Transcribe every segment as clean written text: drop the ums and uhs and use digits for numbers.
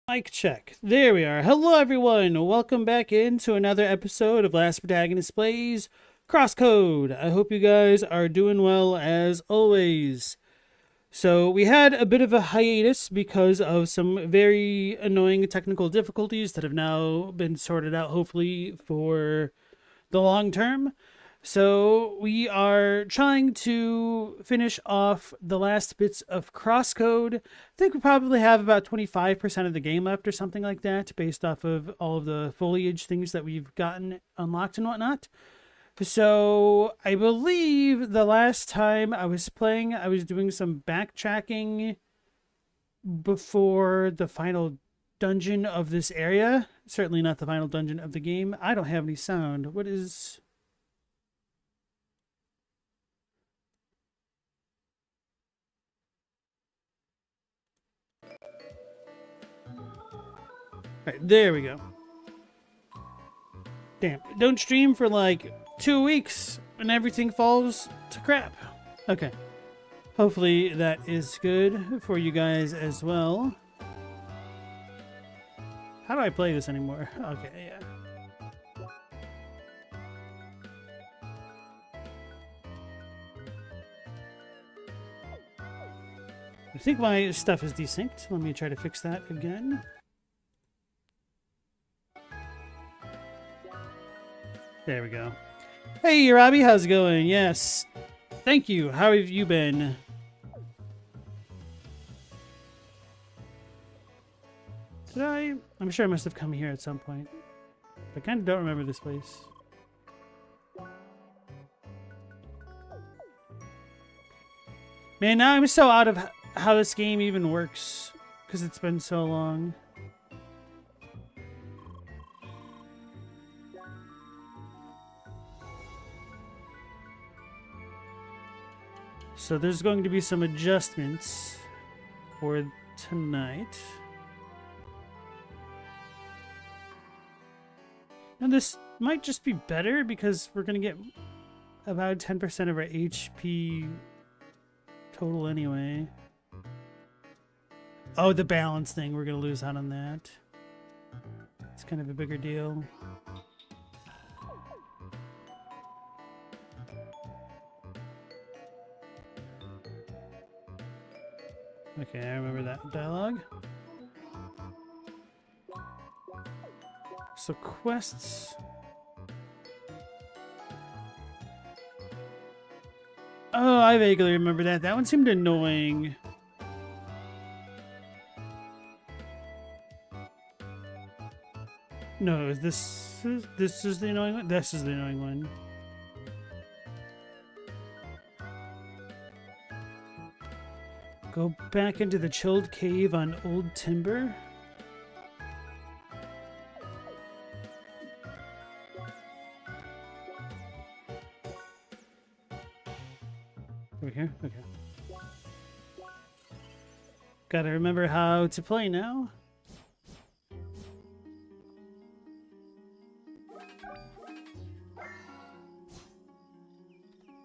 Mic check. There we are. Hello, everyone. Welcome back into another episode of Last Protagonist Plays Crosscode. I hope you guys are doing well as always. So we had a bit of a hiatus because of some very annoying technical difficulties that have now been sorted out, hopefully, for the long term. So we are trying to finish off the last bits of Crosscode. I think we probably have about 25% of the game left or something like that, based off of all of the foliage things that we've gotten unlocked and whatnot. So I believe the last time I was playing, I was doing some backtracking before the final dungeon of this area. Certainly not the final dungeon of the game. I don't have any sound. What is... Right, there we go. Damn, don't stream for like 2 weeks and everything falls to crap. Okay. Hopefully that is good for you guys as well. How do I play this anymore? Okay, yeah. I think my stuff is desynced. Let me try to fix that again. There we go. Hey, Robbie, how's it going? Yes. Thank you. How have you been? Did I? I'm sure I must have come here at some point. I kind of don't remember this place. Man, now I'm so out of how this game even works because it's been so long. So there's going to be some adjustments for tonight. And this might just be better because we're going to get about 10% of our HP total anyway. Oh, the balance thing. We're going to lose out on that. It's kind of a bigger deal. Okay, I remember that dialogue. So quests. Oh, I vaguely remember that. That one seemed annoying. No, this is the annoying one? This is the annoying one. Go back into the chilled cave on Old Timber. Over here? Okay. Gotta remember how to play now.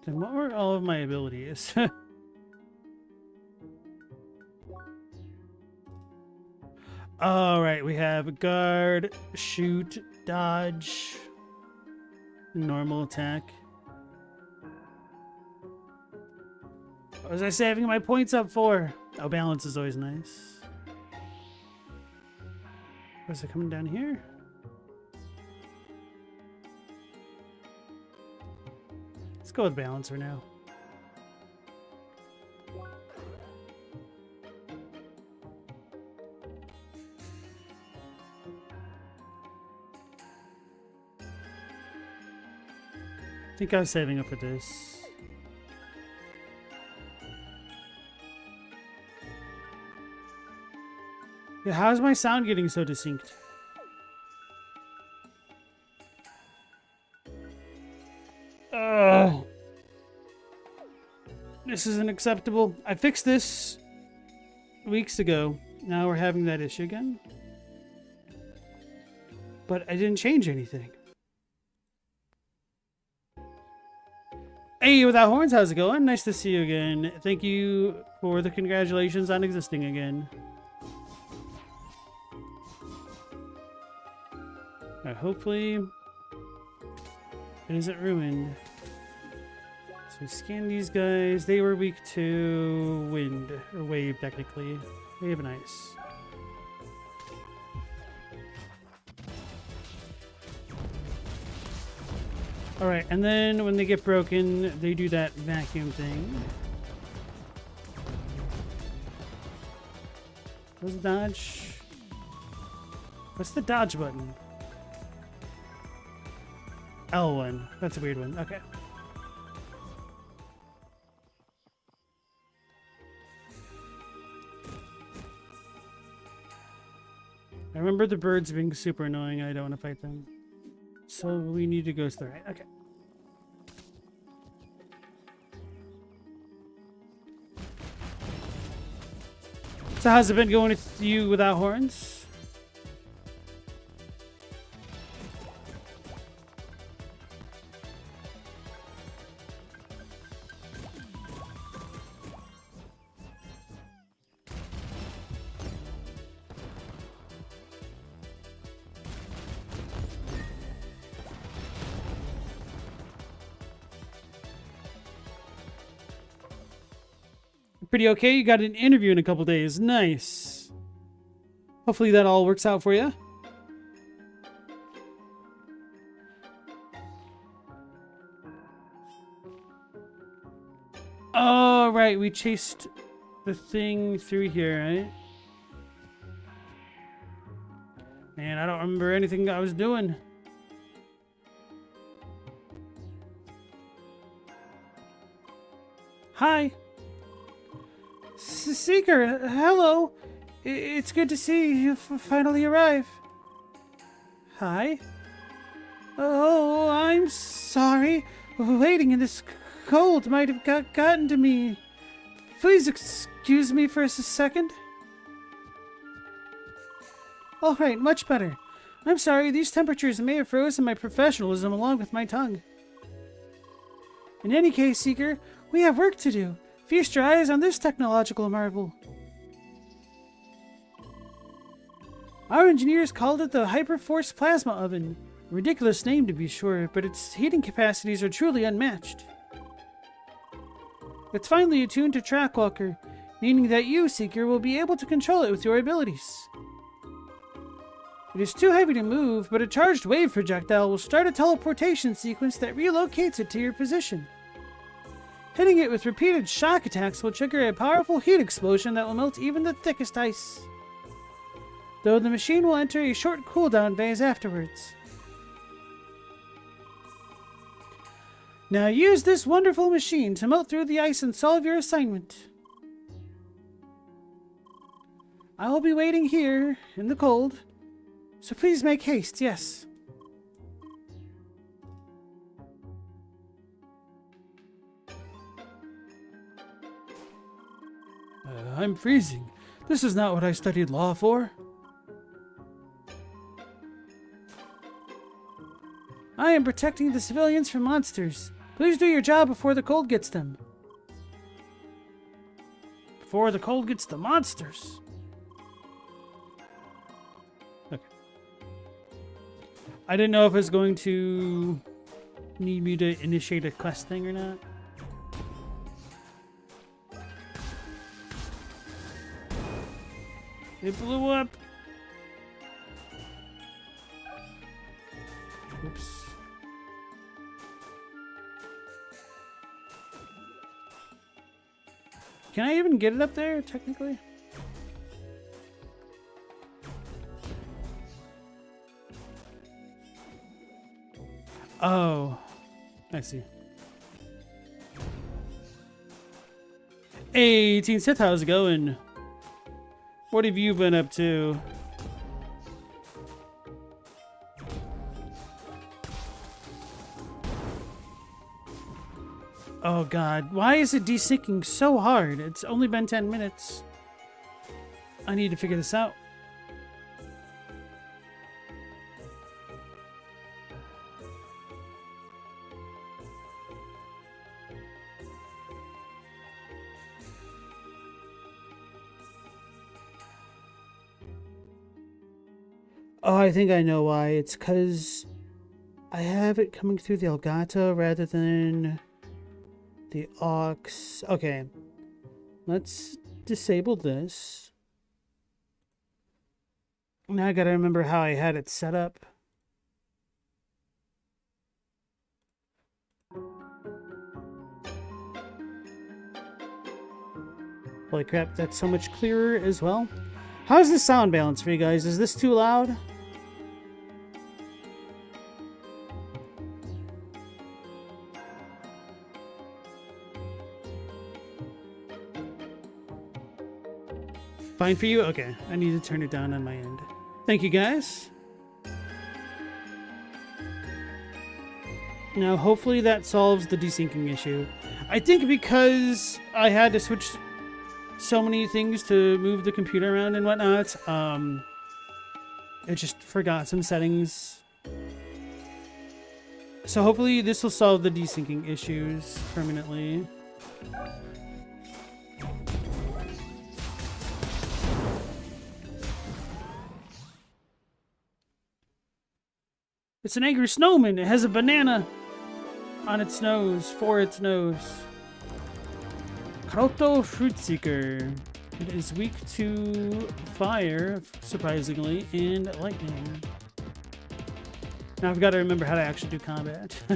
Then what were all of my abilities? All right, we have guard, shoot, dodge, normal attack. What was I saving my points up for? Oh, balance is always nice. Was it coming down here? Let's go with balance for now. I think I was saving up for this. Yeah, how's my sound getting so distinct? Ugh. This isn't acceptable. I fixed this weeks ago. Now we're having that issue again. But I didn't change anything. Hey, Without Horns, how's it going? Nice to see you again. Thank you for the congratulations on existing again. Hopefully it isn't ruined. So scan these guys. They were weak to wind, or wave technically. Wave and ice. Alright, and then when they get broken, they do that vacuum thing. What's the dodge? What's the dodge button? L1. That's a weird one. Okay. I remember the birds being super annoying. I don't want to fight them. So we need to go to the right. Okay. So how's it been going with you without horns? Pretty okay. You got an interview in a couple days. Nice. Hopefully that all works out for you. Oh, right. We chased the thing through here, right? Man, I don't remember anything I was doing. Hi. Seeker, hello. It's good to see you finally arrive. Hi. Oh, I'm sorry. Waiting in this cold might have gotten to me. Please excuse me for a second. All right, much better. I'm sorry, these temperatures may have frozen my professionalism along with my tongue. In any case, Seeker, we have work to do. Feast your eyes on this technological marvel. Our engineers called it the Hyperforce Plasma Oven. A ridiculous name to be sure, but its heating capacities are truly unmatched. It's finely attuned to Trackwalker, meaning that you, Seeker, will be able to control it with your abilities. It is too heavy to move, but a charged wave projectile will start a teleportation sequence that relocates it to your position. Hitting it with repeated shock attacks will trigger a powerful heat explosion that will melt even the thickest ice. Though the machine will enter a short cooldown phase afterwards. Now use this wonderful machine to melt through the ice and solve your assignment. I will be waiting here in the cold, so please make haste, yes. I'm freezing. This is not what I studied law for. I am protecting the civilians from monsters. Please do your job before the cold gets them. Before the cold gets the monsters. Okay. I didn't know if it was going to need me to initiate a quest thing or not. It blew up. Oops. Can I even get it up there, technically? Oh, I see. Hey, Teen Sith, how's it going? What have you been up to? Oh god, why is it desyncing so hard? It's only been 10 minutes. I need to figure this out. Oh, I think I know why. It's because I have it coming through the Elgato rather than the aux. Okay, let's disable this. Now I gotta remember how I had it set up. Holy crap, that's so much clearer as well. How's the sound balance for you guys? Is this too loud? Fine for you? Okay, I need to turn it down on my end. Thank you, guys. Now, hopefully that solves the desyncing issue. I think because I had to switch so many things to move the computer around and whatnot, it just forgot some settings. So hopefully this will solve the desyncing issues permanently. It's an angry snowman. It has a banana on its nose, for its nose. Kroto Fruit Seeker. It is weak to fire, surprisingly, and lightning. Now I've got to remember how to actually do combat. Oh,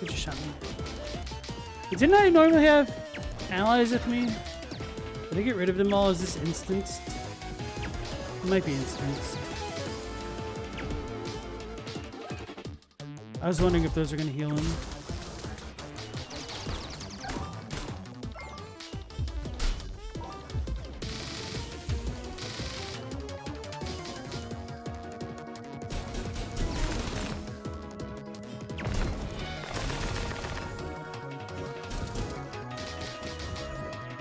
it just shot me. Didn't I normally have allies with me? Did I get rid of them all? Is this instanced? It might be instanced. I was wondering if those are going to heal him.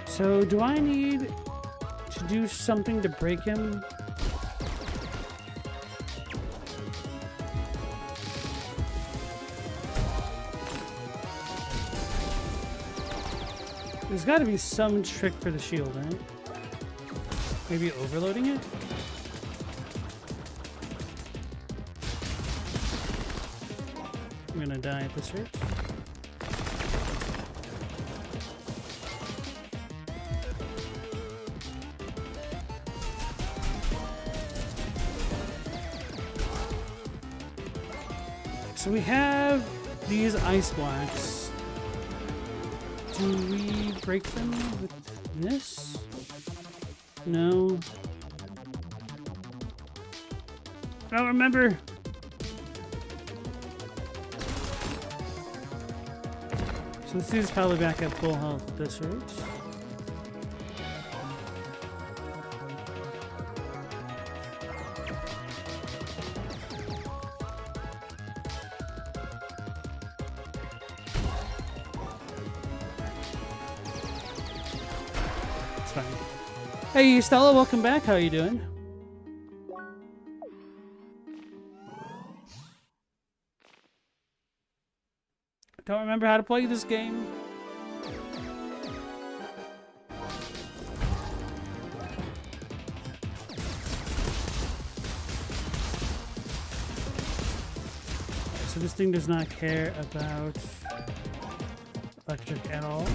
So, do I need to do something to break him? There's got to be some trick for the shield, right? Maybe overloading it? I'm gonna die at this rate. So we have these ice blocks. Do we break them with this? No. I don't remember. So this is probably back at full health at this rate. Hey Stella, welcome back. How are you doing? Don't remember how to play this game. So this thing does not care about electric at all.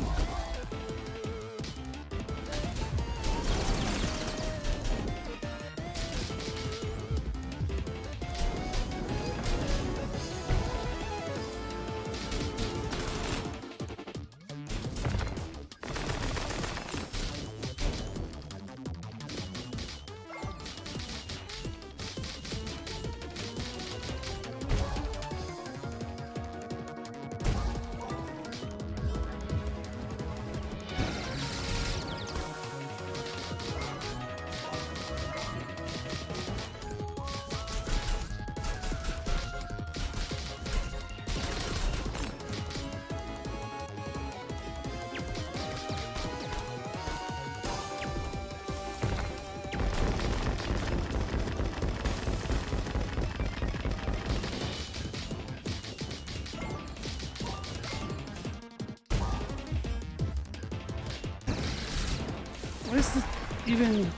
What is this even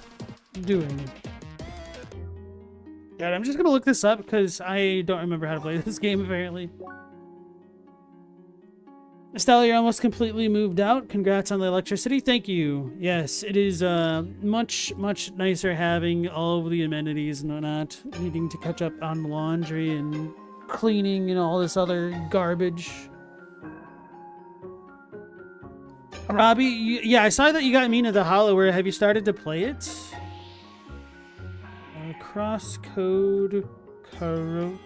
doing? Yeah, I'm just gonna look this up because I don't remember how to play this game apparently. Estelle, you're almost completely moved out. Congrats on the electricity. Thank you. Yes, it is much nicer having all of the amenities and whatnot. Needing to catch up on laundry and cleaning and all this other garbage. Robbie, yeah, I saw that you got Mina the Hollower. Have you started to play it? Crosscode Karoto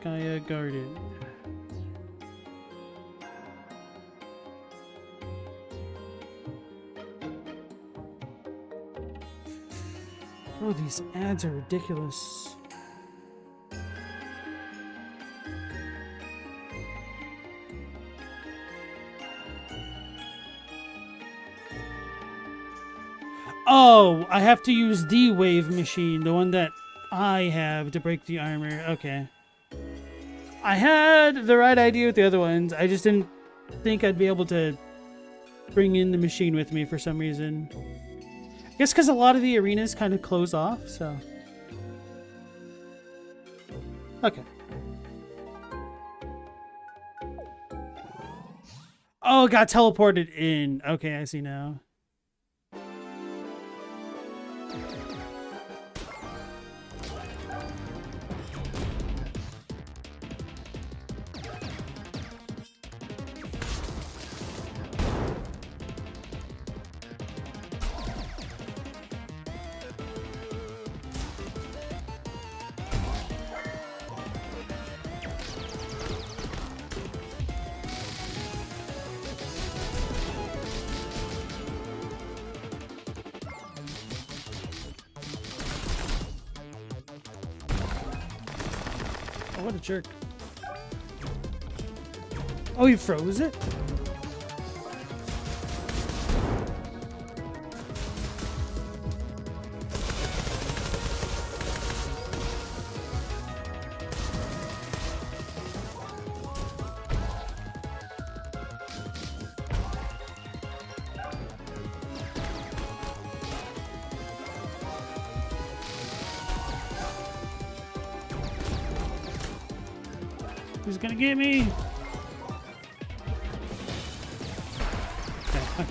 Gaia Garden. Oh, these ads are ridiculous. Oh, I have to use the wave machine, the one that I have to break the armor. Okay. I had the right idea with the other ones. I just didn't think I'd be able to bring in the machine with me for some reason. I guess because a lot of the arenas kind of close off, so. Okay. Oh, it got teleported in. Okay, I see now. Oh, what a jerk. Oh, he froze it? Who's gonna get me? Okay.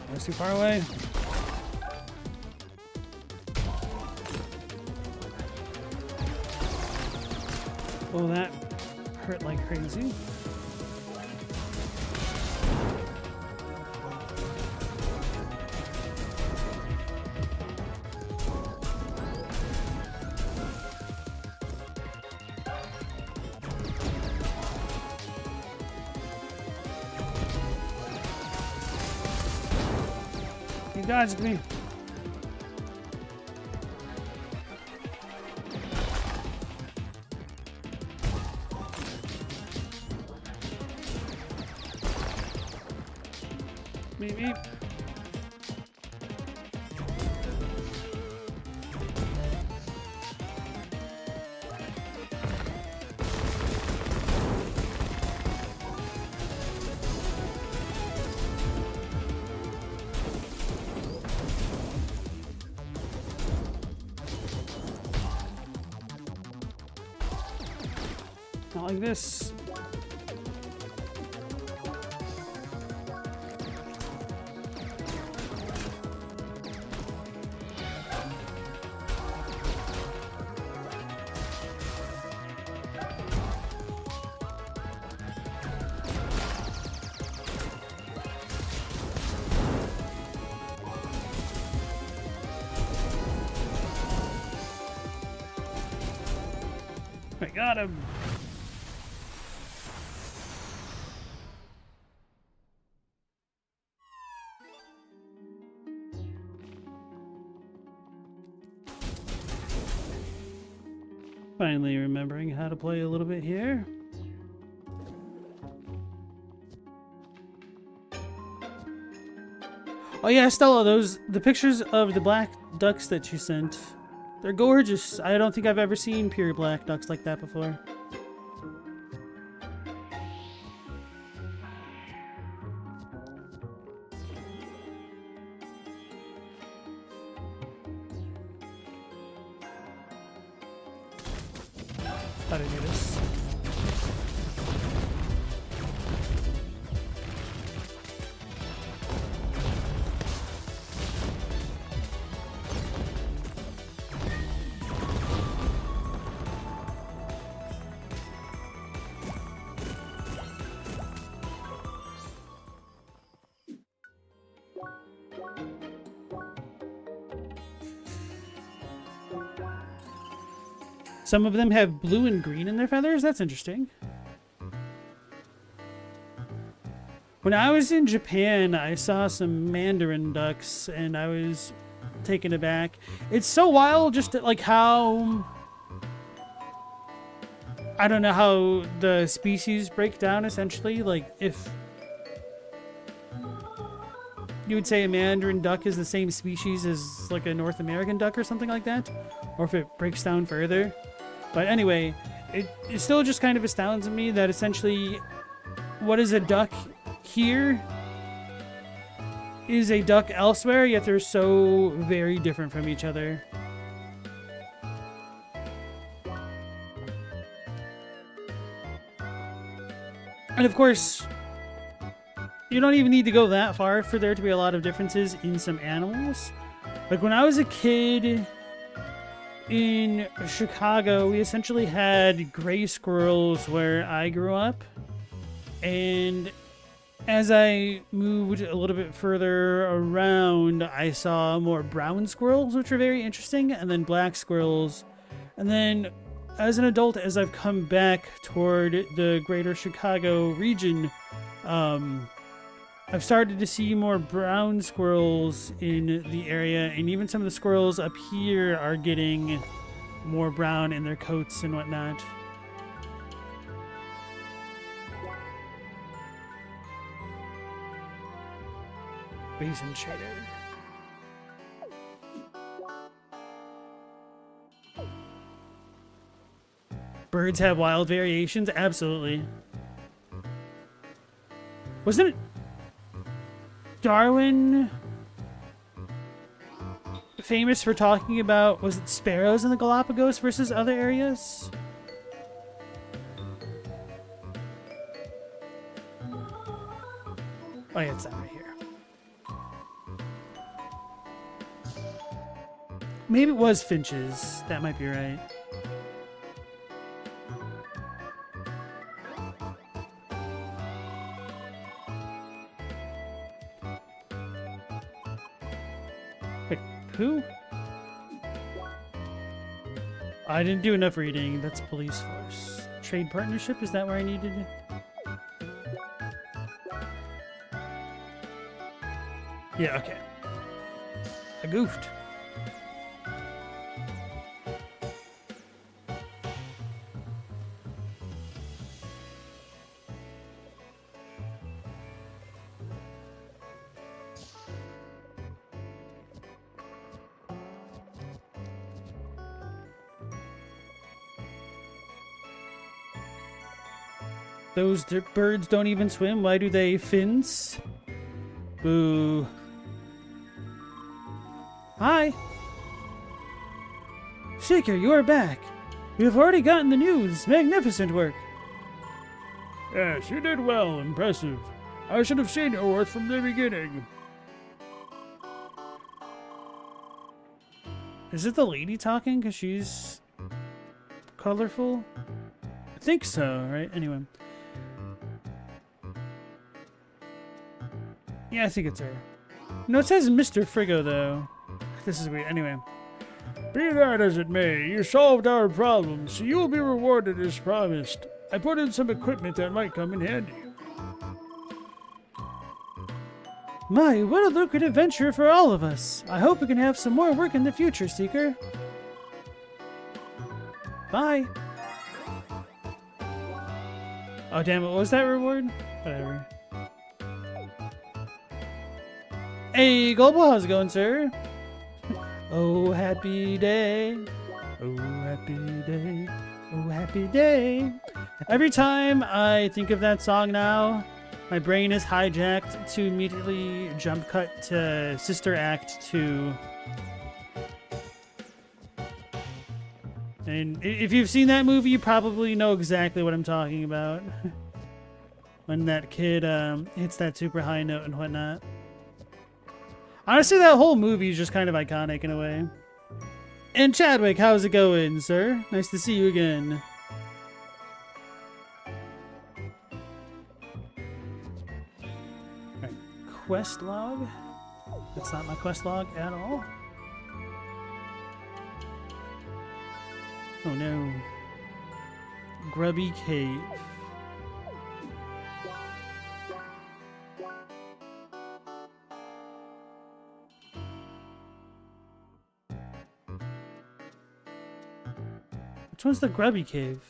That's too far away. Oh, that hurt like crazy. You dodged me. Beep, beep. Not like this. I got him. Finally remembering how to play a little bit here. Oh yeah, Stella, the pictures of the black ducks that you sent, they're gorgeous. I don't think I've ever seen pure black ducks like that before. How do I do this? Some of them have blue and green in their feathers. That's interesting. When I was in Japan, I saw some mandarin ducks, and I was taken aback. It's so wild, just like how... I don't know how the species break down, essentially. Like, if... you would say a mandarin duck is the same species as, like, a North American duck or something like that. Or if it breaks down further. But anyway, it still just kind of astounds me that essentially what is a duck here is a duck elsewhere, yet they're so very different from each other. And of course, you don't even need to go that far for there to be a lot of differences in some animals. Like when I was a kid... in Chicago, we essentially had gray squirrels where I grew up. And as I moved a little bit further around, I saw more brown squirrels, which were very interesting, and then black squirrels. And then as an adult, as I've come back toward the greater Chicago region, I've started to see more brown squirrels in the area, and even some of the squirrels up here are getting more brown in their coats and whatnot. Basin shader. Birds have wild variations? Absolutely. Wasn't it Darwin famous for talking about, was it sparrows in the Galapagos versus other areas? Oh yeah, it's that right here. Maybe it was finches. That might be right. Who? I didn't do enough reading. That's police force. Trade partnership? Is that where I needed to... yeah, okay. I goofed. Those birds don't even swim. Why do they fins? Boo. Hi. Seeker, you are back. You have already gotten the news. Magnificent work. Yes, you did well. Impressive. I should have seen your worth from the beginning. Is it the lady talking? Because she's colorful? I think so, right? Anyway. Yeah, I think it's her. No, it says Mr. Frigo, though. This is weird. Anyway. Be that as it may, you solved our problem, so you will be rewarded as promised. I put in some equipment that might come in handy. My, what a lucrative venture for all of us. I hope we can have some more work in the future, Seeker. Bye. Oh, damn it. What was that reward? Whatever. Hey, Global. How's it going, sir? Oh, happy day. Oh, happy day. Oh, happy day. Every time I think of that song now, my brain is hijacked to immediately jump cut to Sister Act 2. And if you've seen that movie, you probably know exactly what I'm talking about. When that kid hits that super high note and whatnot. Honestly, that whole movie is just kind of iconic in a way. And Chadwick, how's it going, sir? Nice to see you again. Alright, quest log. That's not my quest log at all. Oh no. Grubby Cave. Which one's the Grubby Cave?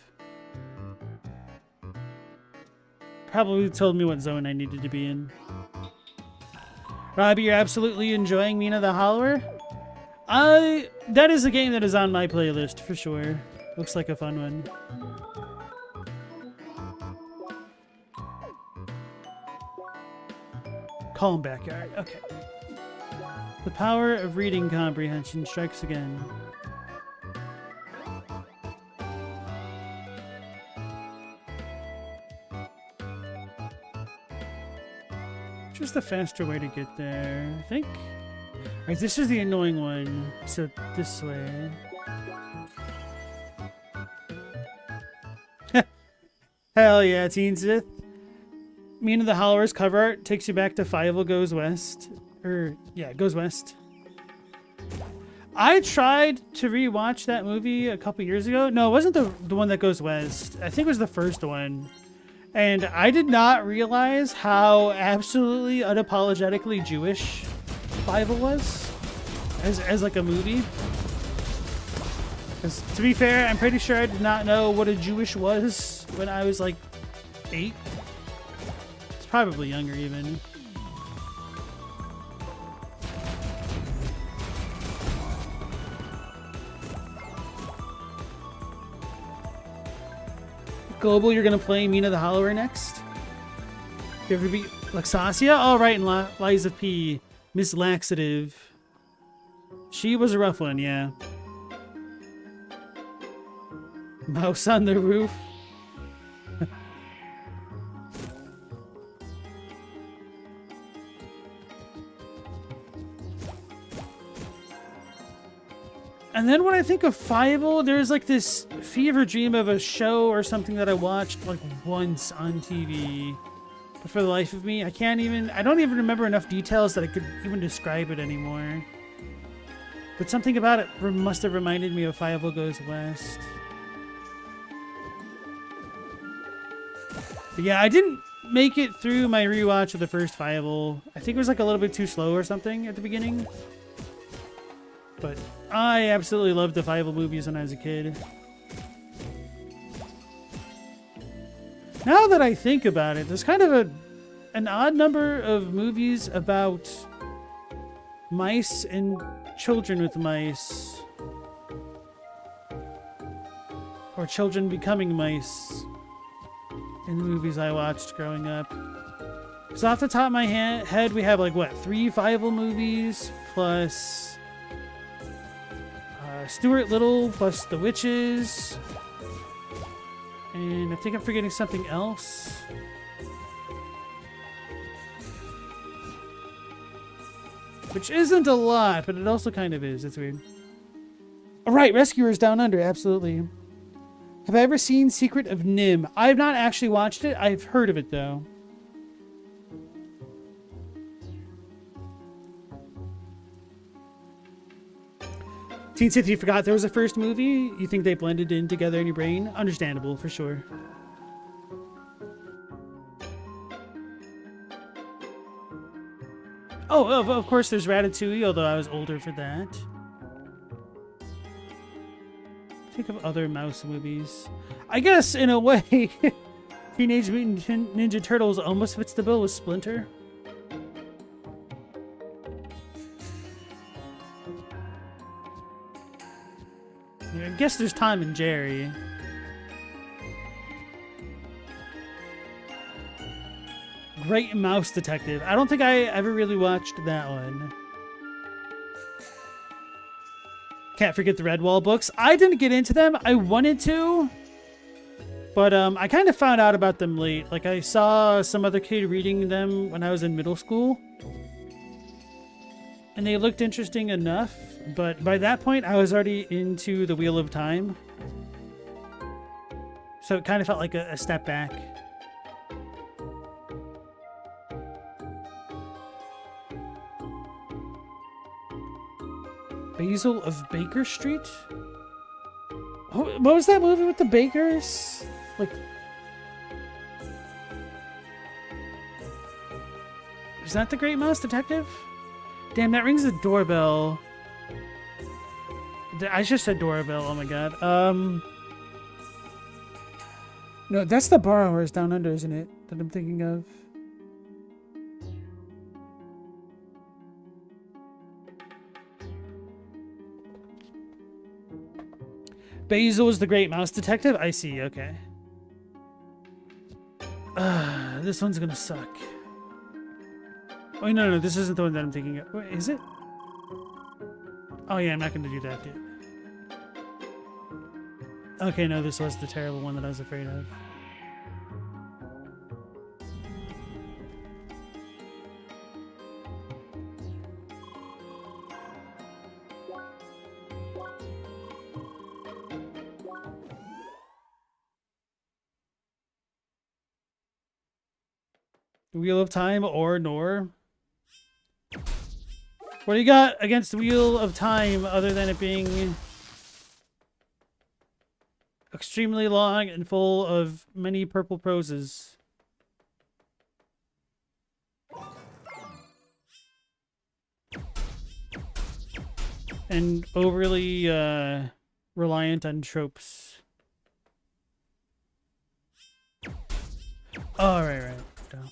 Probably told me what zone I needed to be in. Robbie, you're absolutely enjoying Mina the Hollower? That is a game that is on my playlist for sure. Looks like a fun one. Calm backyard. Okay. The power of reading comprehension strikes again. Just a faster way to get there, I think. Alright, this is the annoying one. So this way. Hell yeah, Teen Sith. Mina the Hollower's cover art takes you back to Fievel Goes West. Yeah, Goes West. I tried to rewatch that movie a couple years ago. No, it wasn't the one that goes west. I think it was the first one. And I did not realize how absolutely unapologetically Jewish Fievel was as like a movie. Because to be fair, I'm pretty sure I did not know what a Jewish was when I was like 8. It's probably younger even. Global, you're gonna play Mina the Hollower next? You ever beat Laxasia? All right, and Liza P. Miss Laxative. She was a rough one, yeah. Mouse on the roof. And then when I think of Fievel, there's like this fever dream of a show or something that I watched like once on TV. But for the life of me, I don't even remember enough details that I could even describe it anymore. But something about it must have reminded me of Fievel Goes West. But yeah, I didn't make it through my rewatch of the first Fievel. I think it was like a little bit too slow or something at the beginning. But I absolutely loved the Fievel movies when I was a kid. Now that I think about it, there's kind of an odd number of movies about mice and children with mice. Or children becoming mice in the movies I watched growing up. So off the top of my head, we have like, what, 3 Fievel movies plus Stuart Little plus The Witches. And I think I'm forgetting something else. Which isn't a lot, but it also kind of is. It's weird. Alright, Rescuers Down Under, absolutely. Have I ever seen Secret of Nim? I have not actually watched it. I've heard of it, though. Teen Sith, you forgot there was a first movie? You think they blended in together in your brain? Understandable, for sure. Oh, of course there's Ratatouille, although I was older for that. Think of other mouse movies. I guess, in a way, Teenage Mutant Ninja Turtles almost fits the bill with Splinter. I guess there's Tom and Jerry. Great Mouse Detective. I don't think I ever really watched that one. Can't forget the Redwall books. I didn't get into them. I wanted to, but I kind of found out about them late. Like, I saw some other kid reading them when I was in middle school, and they looked interesting enough, but by that point I was already into the Wheel of Time, so it kind of felt like a step back. Basil of Baker Street? What was that movie with the bakers? Like, is that the Great Mouse Detective? Damn, that rings a doorbell. I just said doorbell, oh my god. No, that's the Borrowers Down Under, isn't it? That I'm thinking of. Basil is the Great Mouse Detective? I see, okay. This one's gonna suck. Oh, no, this isn't the one that I'm thinking of. Wait, is it? Oh yeah, I'm not gonna do that, dude. Okay, no, this was the terrible one that I was afraid of. Wheel of Time or Nor? What do you got against the Wheel of Time other than it being extremely long and full of many purple proses? And overly reliant on tropes. Oh, right. Down.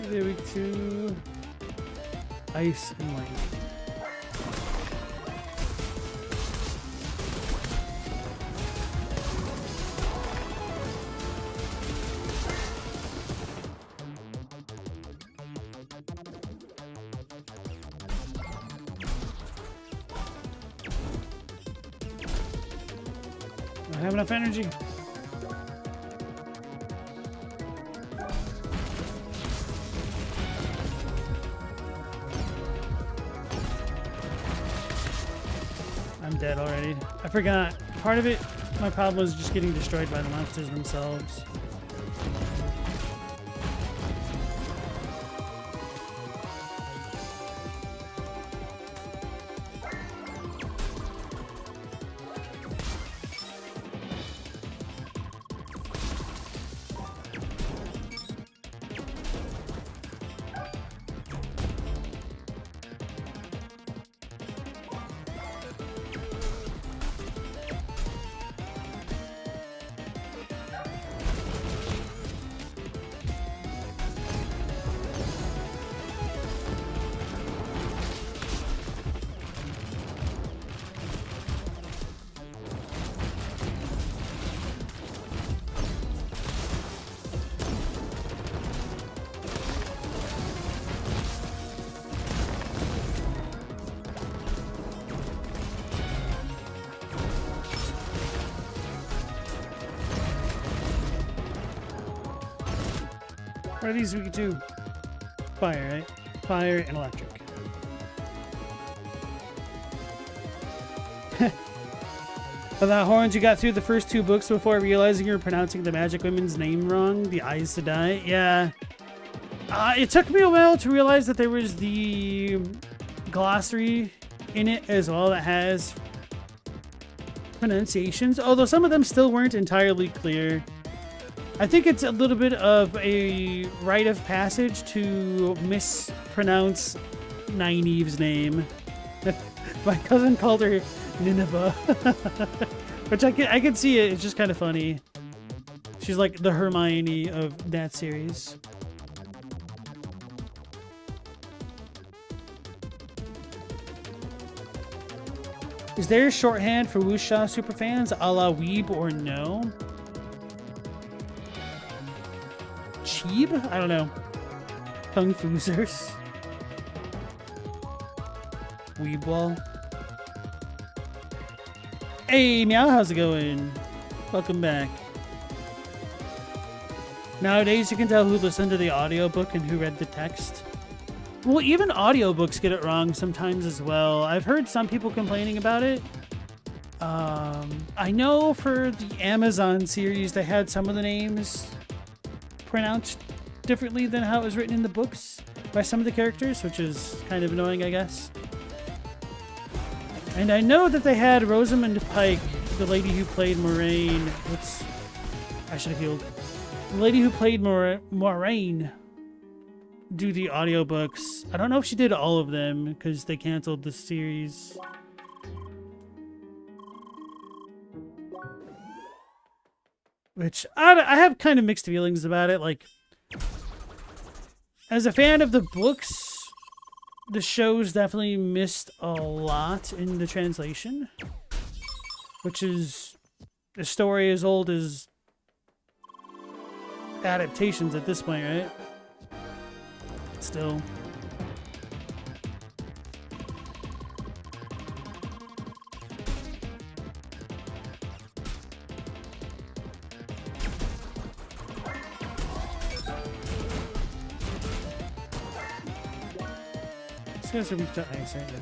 There we go. Ice and light. I have enough energy. I'm dead already. I forgot. Part of it, my problem was just getting destroyed by the monsters themselves. What are these weak to? Fire, right? Fire and electric. Without horns, you got through the first 2 books before realizing you were pronouncing the magic woman's name wrong. The Eyes to Die. Yeah. It took me a while to realize that there was the glossary in it as well that has pronunciations, although some of them still weren't entirely clear. I think it's a little bit of a rite of passage to mispronounce Nynaeve's name. My cousin called her Nineveh, which I can see it. It's just kind of funny. She's like the Hermione of that series. Is there a shorthand for wuxia superfans a la weeb or no? Cheeb? I don't know. Kung Fusers. Weebwall. Hey, Meow, how's it going? Welcome back. Nowadays, you can tell who listened to the audiobook and who read the text. Well, even audiobooks get it wrong sometimes as well. I've heard some people complaining about it. I know for the Amazon series, they had some of the names pronounced differently than how it was written in the books by some of the characters, which is kind of annoying, I guess. And I know that they had Rosamund Pike, the lady who played Moraine. Whoops. I should have healed. The lady who played Moraine do the audiobooks. I don't know if she did all of them because they canceled the series. Which I have kind of mixed feelings about it. Like, as a fan of the books, the show's definitely missed a lot in the translation, which is a story as old as adaptations at this point, right? Still. These guys are weak to ice right now.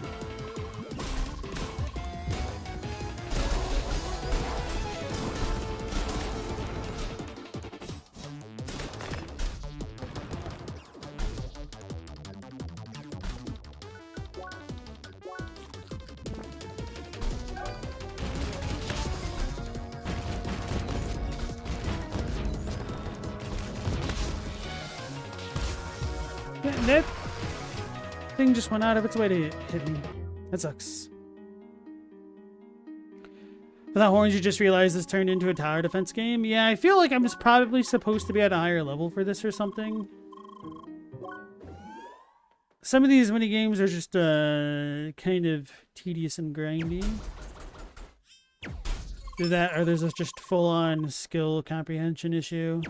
That thing just went out of its way to hit me. That sucks. Without horns, you just realized this turned into a tower defense game? Yeah, I feel like I'm just probably supposed to be at a higher level for this or something. Some of these mini games are just kind of tedious and grindy. Do that, or there's a just full-on skill comprehension issue,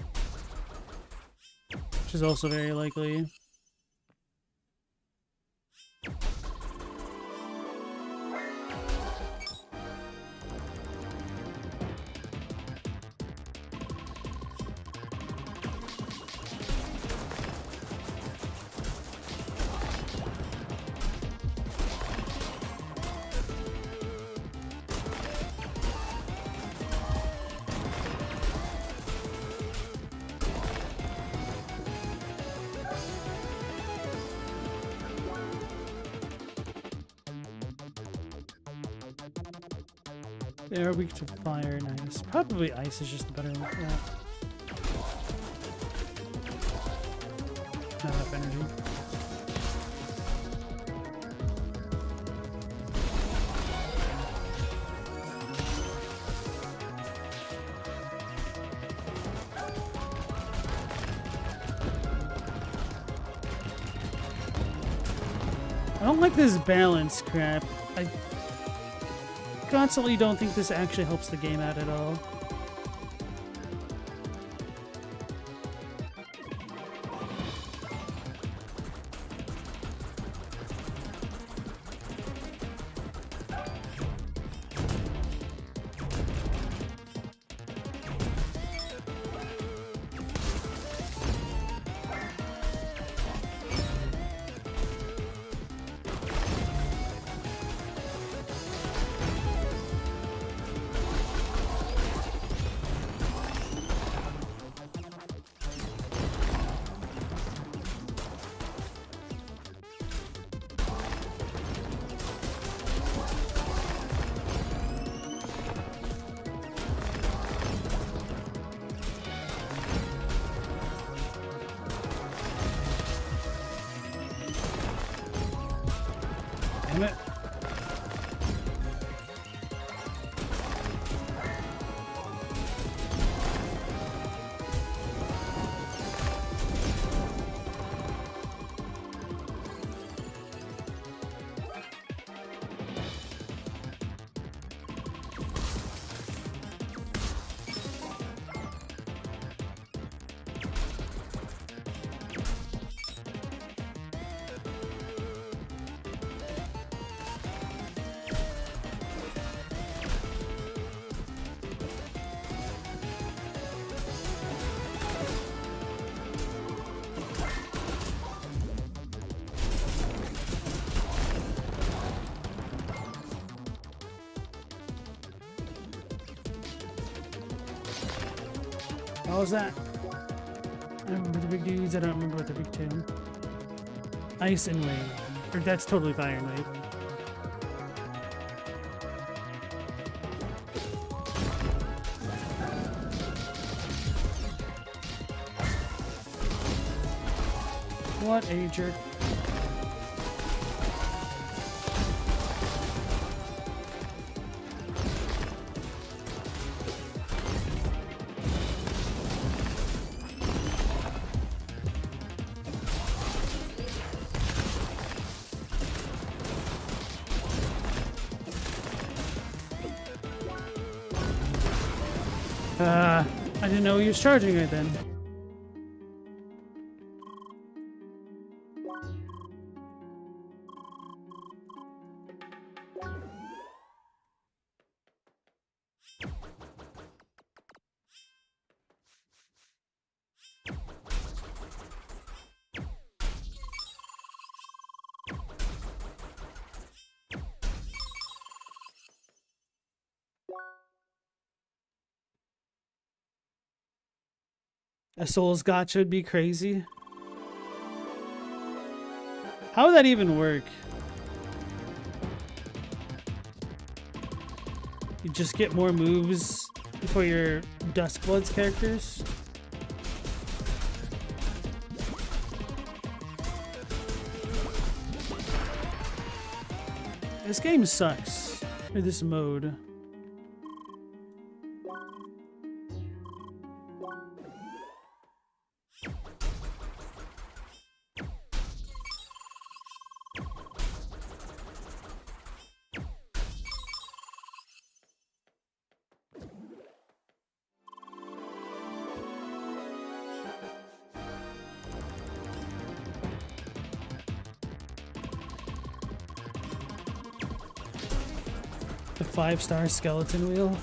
which is also very likely. They are weak to fire, nice. Probably ice is just the better one. Yeah. Not enough energy. I don't like this balance crap. I constantly don't think this actually helps the game out at all. What was that? I remember the big dudes. I don't remember what the big two. Ice and wave. Or that's totally fire and wave. What a jerk. I didn't know he was charging right then. A Souls Gotcha would be crazy. How would that even work? You just get more moves for your Duskbloods characters? This game sucks. Or this mode. The 5-star skeleton wheel.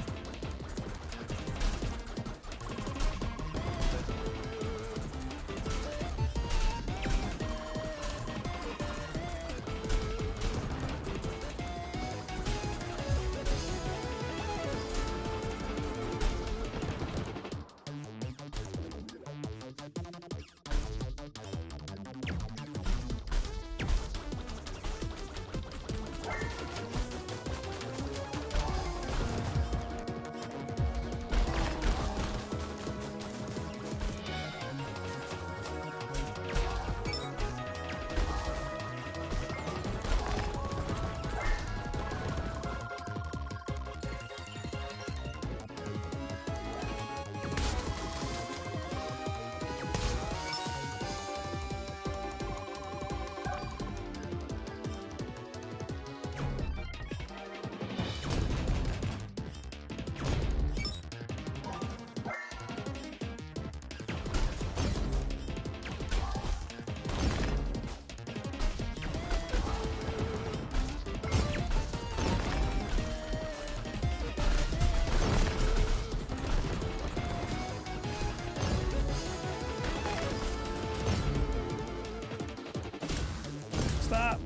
Stop!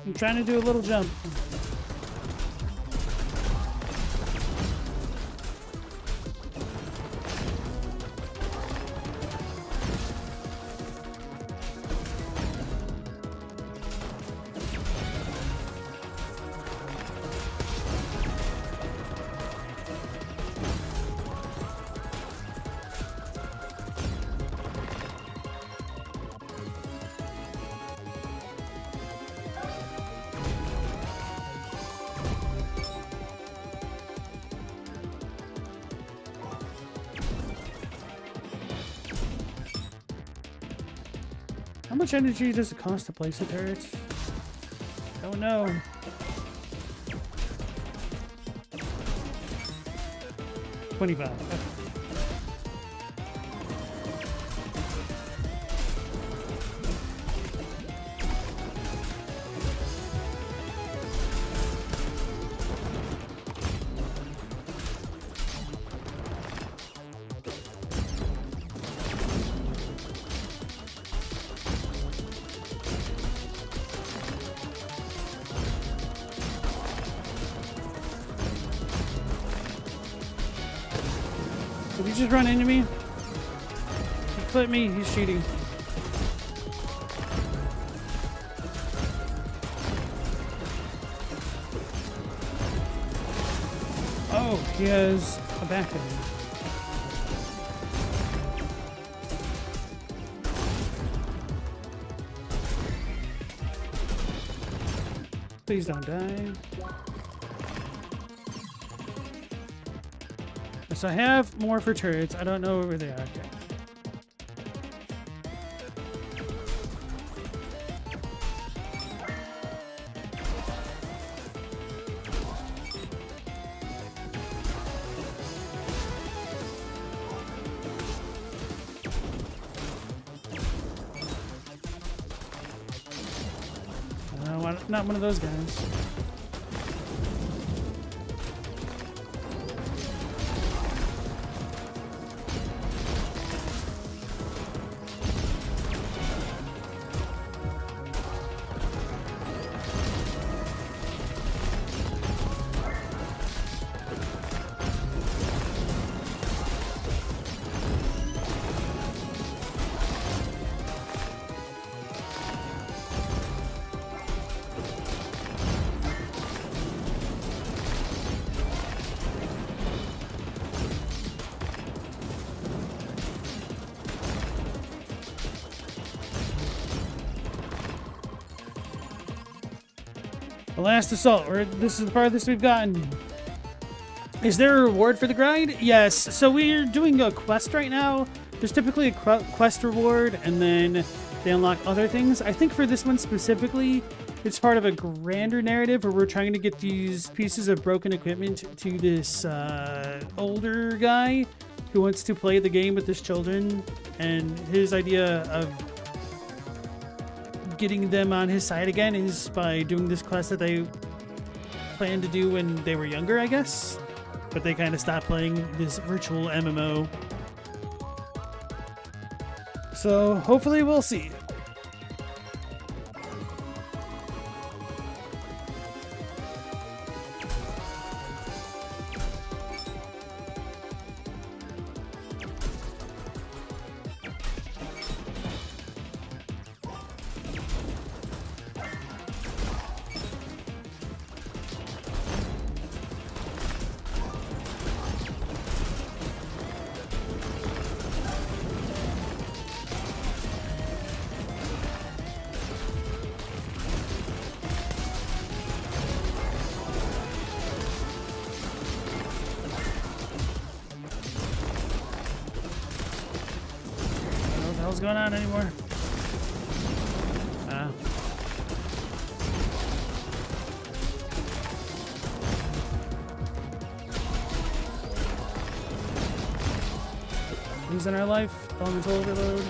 I'm trying to do a little jump. How much energy does it cost to place a turret? Don't know. $25. Okay. Did you just run into me? Flip me, he's cheating. Oh, he has a back end. Please don't die. So I have more for turrets. I don't know where they are. Okay. Not one of those guys. The last assault. This is the farthest we've gotten. Is there a reward for the grind? Yes. So we're doing a quest right now. There's typically a quest reward, and then they unlock other things. I think for this one specifically, it's part of a grander narrative where we're trying to get these pieces of broken equipment to this older guy who wants to play the game with his children, and his idea of getting them on his side again is by doing this quest that they planned to do when they were younger, I guess. But they kind of stopped playing this virtual MMO. So hopefully we'll see. What's going on anymore? Losing our life, elemental overload.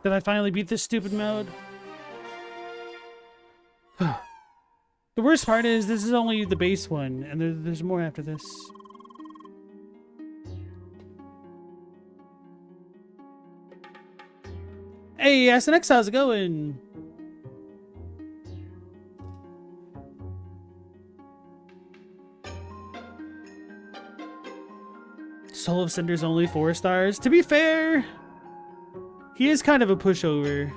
Did I finally beat this stupid mode? The worst part is this is only the base one, and there's more after this. Hey, SNX, how's it going? Soul of Cinder's only 4 stars. To be fair, he is kind of a pushover.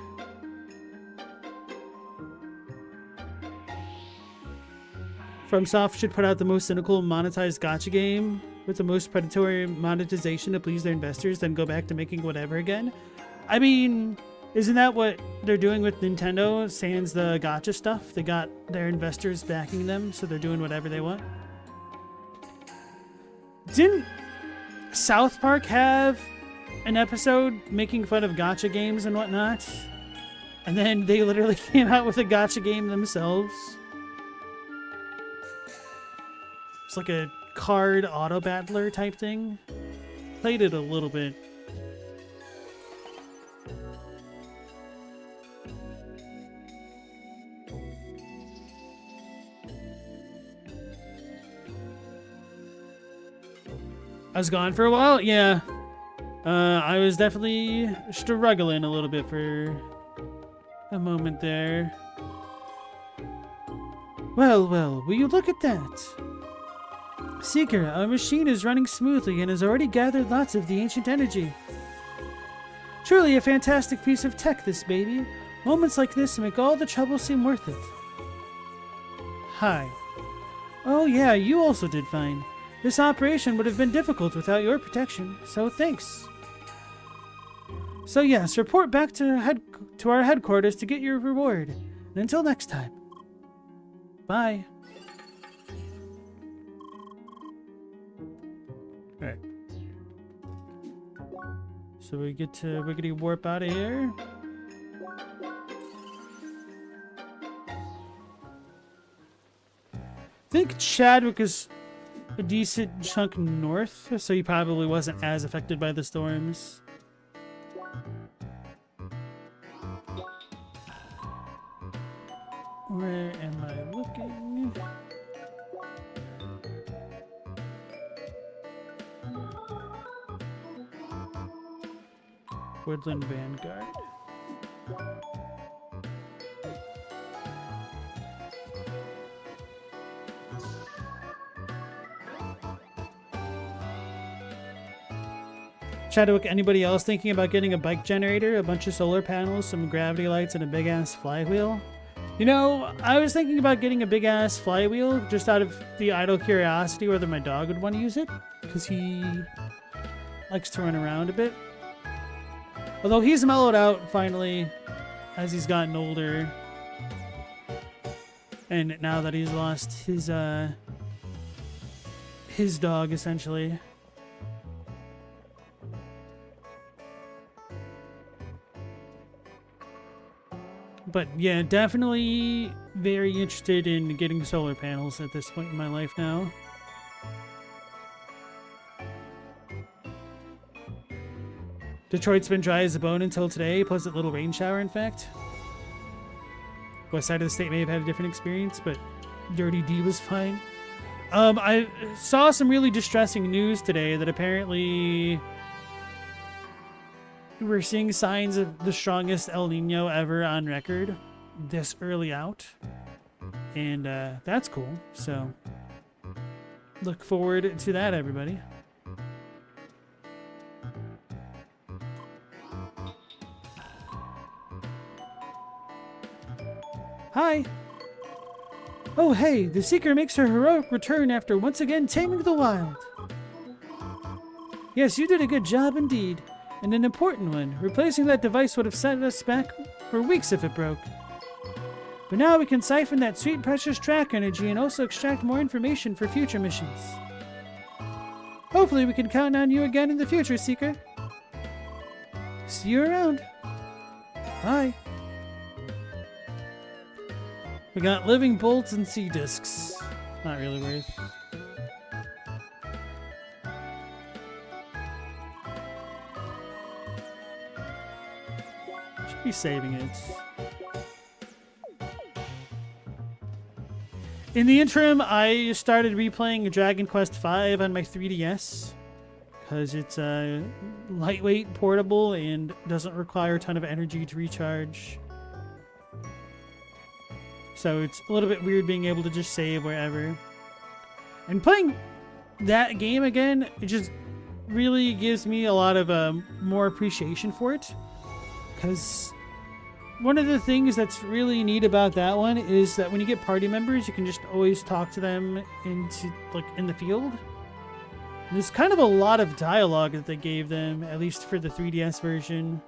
FromSoft should put out the most cynical monetized gacha game with the most predatory monetization to please their investors, then go back to making whatever again. I mean, isn't that what they're doing with Nintendo, sans the gacha stuff? They got their investors backing them, so they're doing whatever they want. Didn't South Park have an episode making fun of gacha games and whatnot? And then they literally came out with a gacha game themselves. It's like a card auto battler type thing. Played it a little bit. I was gone for a while? Yeah. I was definitely struggling a little bit for a moment there. Well, well, will you look at that? Seeker, our machine is running smoothly and has already gathered lots of the ancient energy. Truly a fantastic piece of tech, this baby. Moments like this make all the trouble seem worth it. Hi. Oh yeah, you also did fine. This operation would have been difficult without your protection, so thanks. So yes, report back to our headquarters to get your reward. And until next time. Bye. Alright. So we get to wiggity warp out of here. I think Chadwick is a decent chunk north, so he probably wasn't as affected by the storms. Where am I looking? Woodland Vanguard. Chadwick, anybody else thinking about getting a bike generator, a bunch of solar panels, some gravity lights, and a big-ass flywheel? You know, I was thinking about getting a big-ass flywheel just out of the idle curiosity whether my dog would want to use it, because he likes to run around a bit. Although he's mellowed out, finally, as he's gotten older. And now that he's lost his dog, essentially. But yeah, definitely very interested in getting solar panels at this point in my life now. Detroit's been dry as a bone until today, pleasant little rain shower in fact. West side of the state may have had a different experience, but Dirty D was fine. I saw some really distressing news today that apparently we're seeing signs of the strongest El Nino ever on record this early out. And that's cool. So look forward to that, everybody. Hi. Oh, hey, the Seeker makes her heroic return after once again taming the wild. Yes, you did a good job indeed. And an important one. Replacing that device would have set us back for weeks if it broke. But now we can siphon that sweet precious track energy and also extract more information for future missions. Hopefully we can count on you again in the future, Seeker. See you around. Bye. We got living bolts and sea discs. Not really worth. Should be saving it. In the interim, I started replaying Dragon Quest V on my 3DS because it's lightweight, portable, and doesn't require a ton of energy to recharge. So it's a little bit weird being able to just save wherever. And playing that game again, it just really gives me a lot of more appreciation for it. Because one of the things that's really neat about that one is that when you get party members, you can just always talk to them in the field. And there's kind of a lot of dialogue that they gave them, at least for the 3DS version.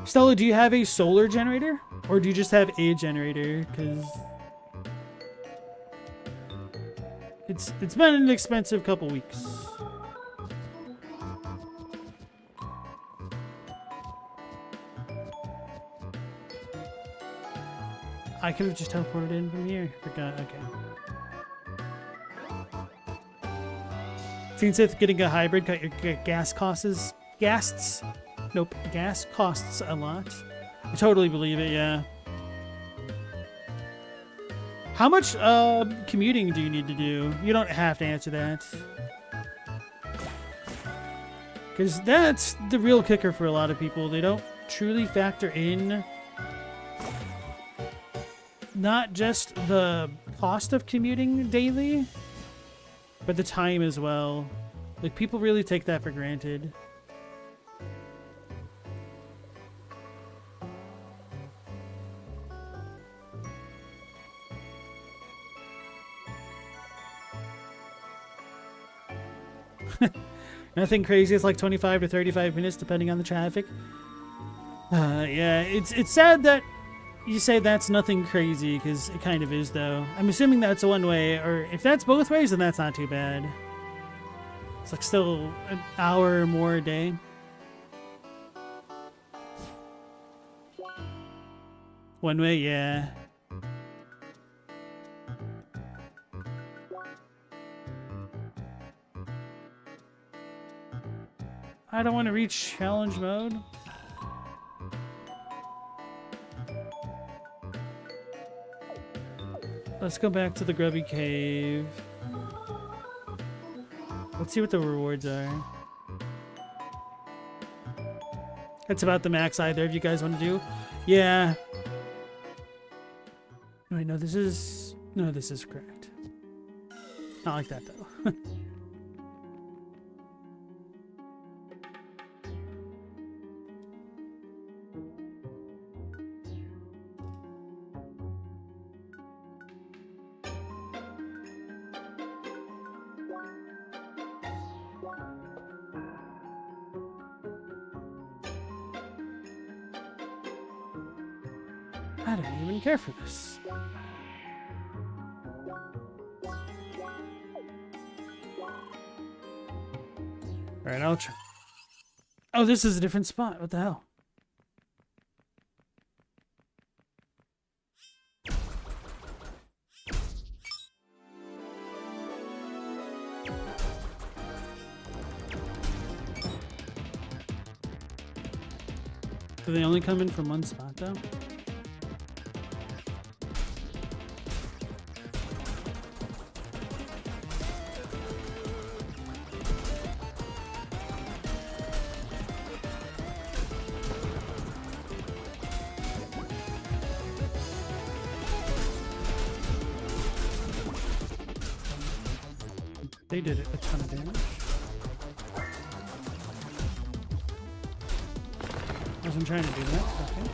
Stella, do you have a solar generator? Or do you just have a generator? Because it's been an expensive couple weeks. I could have just teleported in from here. Forgot. Okay. Since it's getting a hybrid, cut your gas costs. Nope, gas costs a lot. I totally believe it, yeah. How much commuting do you need to do? You don't have to answer that. Because that's the real kicker for a lot of people. They don't truly factor in not just the cost of commuting daily, but the time as well. Like, people really take that for granted. Nothing crazy. It's like 25 to 35 minutes depending on the traffic. Yeah, it's sad that you say that's nothing crazy, because it kind of is, though. I'm assuming that's one way, or if that's both ways, then that's not too bad. It's like still an hour or more a day. One way, yeah. I don't want to reach challenge mode. Let's go back to the grubby cave. Let's see what the rewards are. That's about the max either of you guys want to do. Yeah. Wait, no, this is... No, this is correct. Not like that, though. I don't even care for this. Alright, I'll try. Oh, this is a different spot. What the hell? Do they only come in from one spot, though? They did a ton of damage. I wasn't trying to do that. Okay.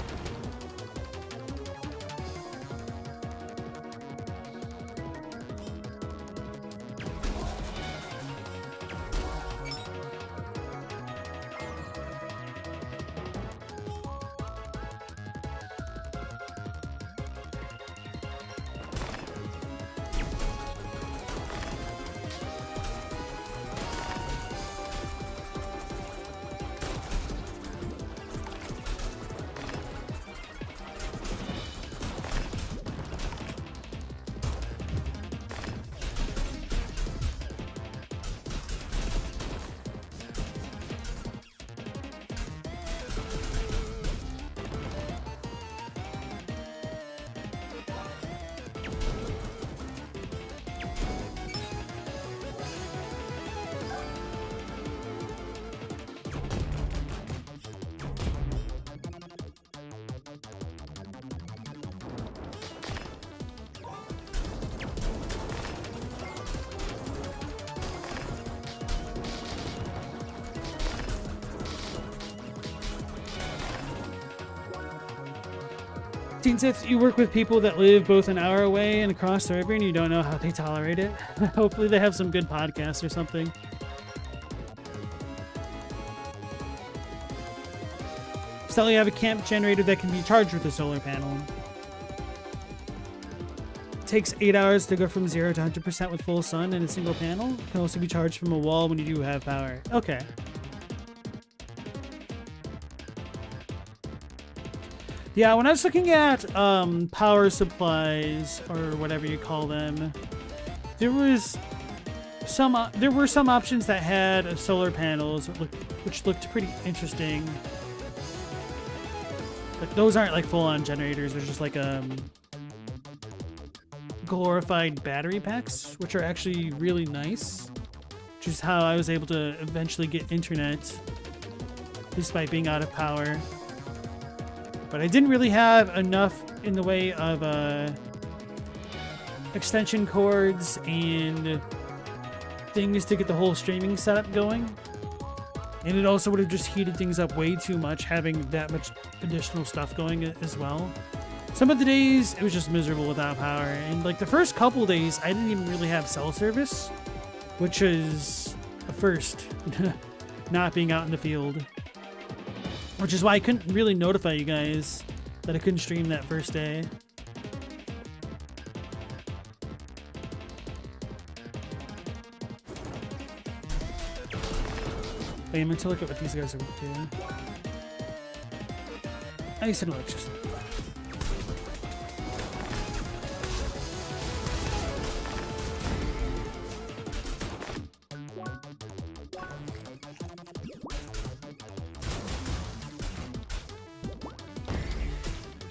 Sith, you work with people that live both an hour away and across the river, and you don't know how they tolerate it. Hopefully they have some good podcasts or something. Still, you have a camp generator that can be charged with a solar panel. It takes 8 hours to go from 0 to 100% with full sun in a single panel. It can also be charged from a wall when you do have power. Okay. Yeah, when I was looking at power supplies, or whatever you call them, there were some options that had solar panels, which looked pretty interesting. Like, those aren't like full-on generators. They're just like glorified battery packs, which are actually really nice. Which is how I was able to eventually get internet, despite being out of power. But I didn't really have enough in the way of extension cords and things to get the whole streaming setup going. And it also would have just heated things up way too much, having that much additional stuff going as well. Some of the days, it was just miserable without power. And like the first couple days, I didn't even really have cell service, which is a first, not being out in the field. Which is why I couldn't really notify you guys that I couldn't stream that first day. Wait, I meant to look at what these guys are doing. Ice and electricity.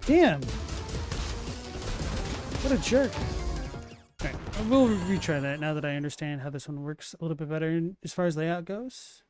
Damn! What a jerk. Alright, we'll retry that now that I understand how this one works a little bit better as far as layout goes.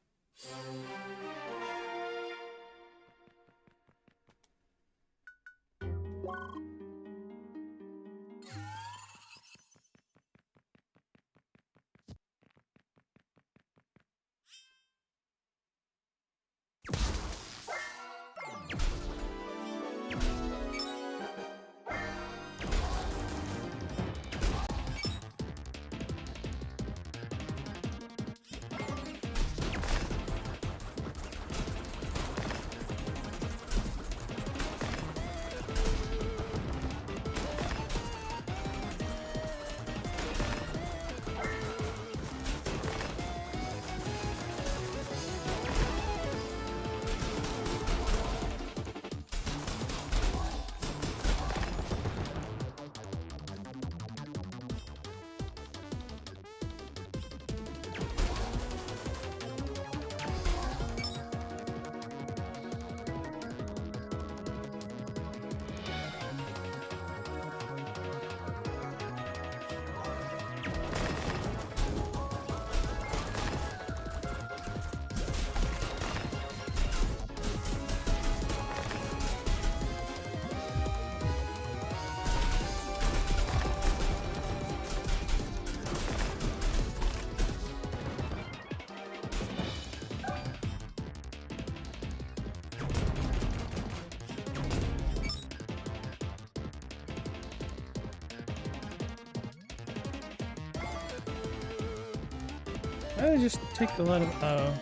Why did I just take a lot of... Oh,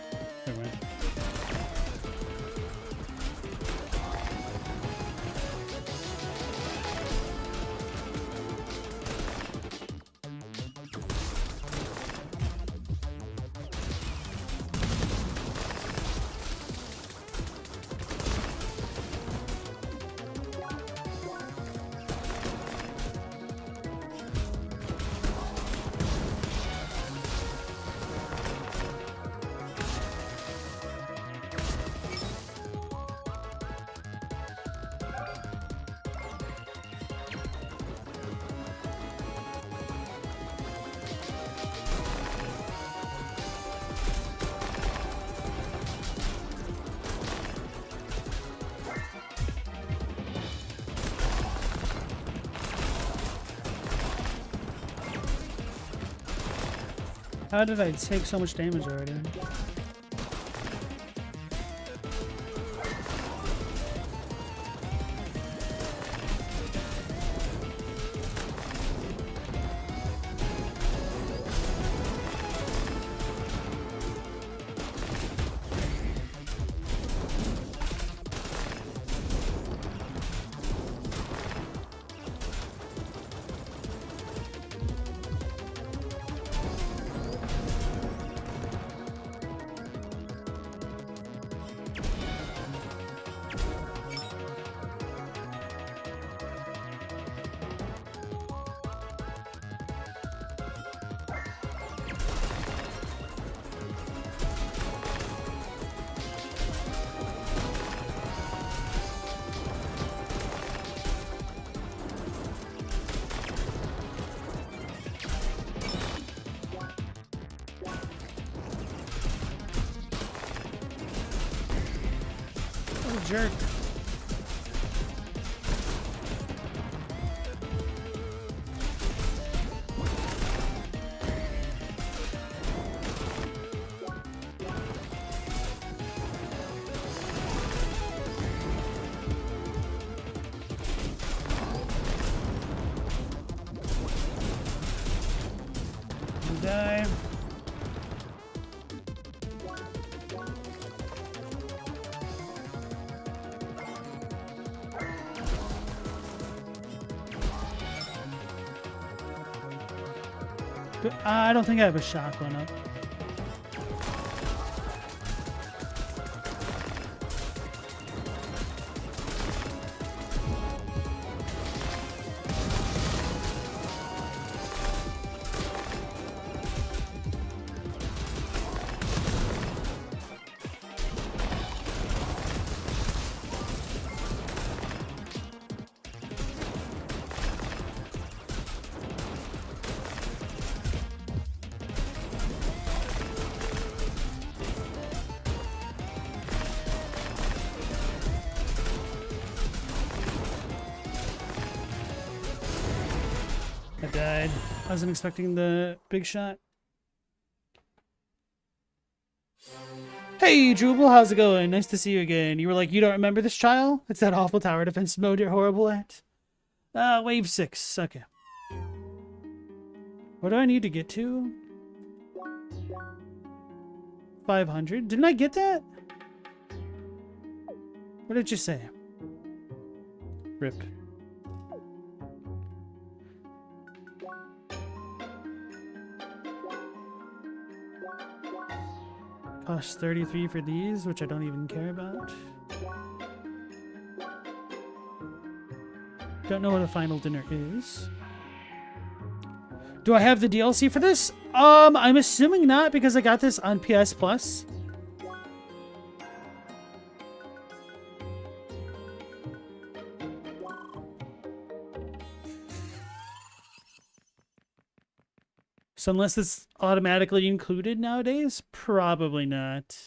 never mind. How did I take so much damage already? jerk. Die. I don't think I have a shotgun up. I died. I wasn't expecting the big shot. Hey, Jubal, how's it going? Nice to see you again. You were like, you don't remember this child? It's that awful tower defense mode you're horrible at. Wave 6. Okay. What do I need to get to? 500. Didn't I get that? What did you say? Rip. Cost 33 for these, which I don't even care about. Don't know what a final dinner is. Do I have the DLC for this? I'm assuming not because I got this on PS Plus. So unless it's automatically included nowadays, probably not.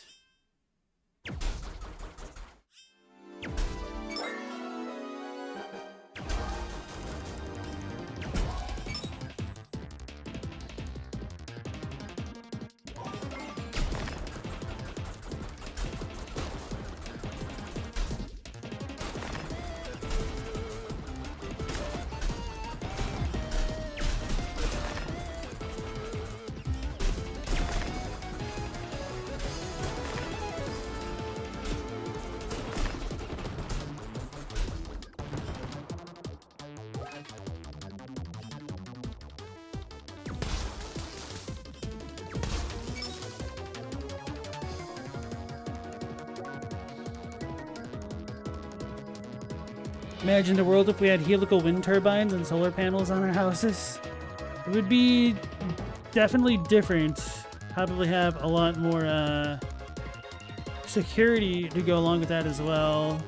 Imagine the world if we had helical wind turbines and solar panels on our houses. It would be definitely different. Probably have a lot more security to go along with that as well.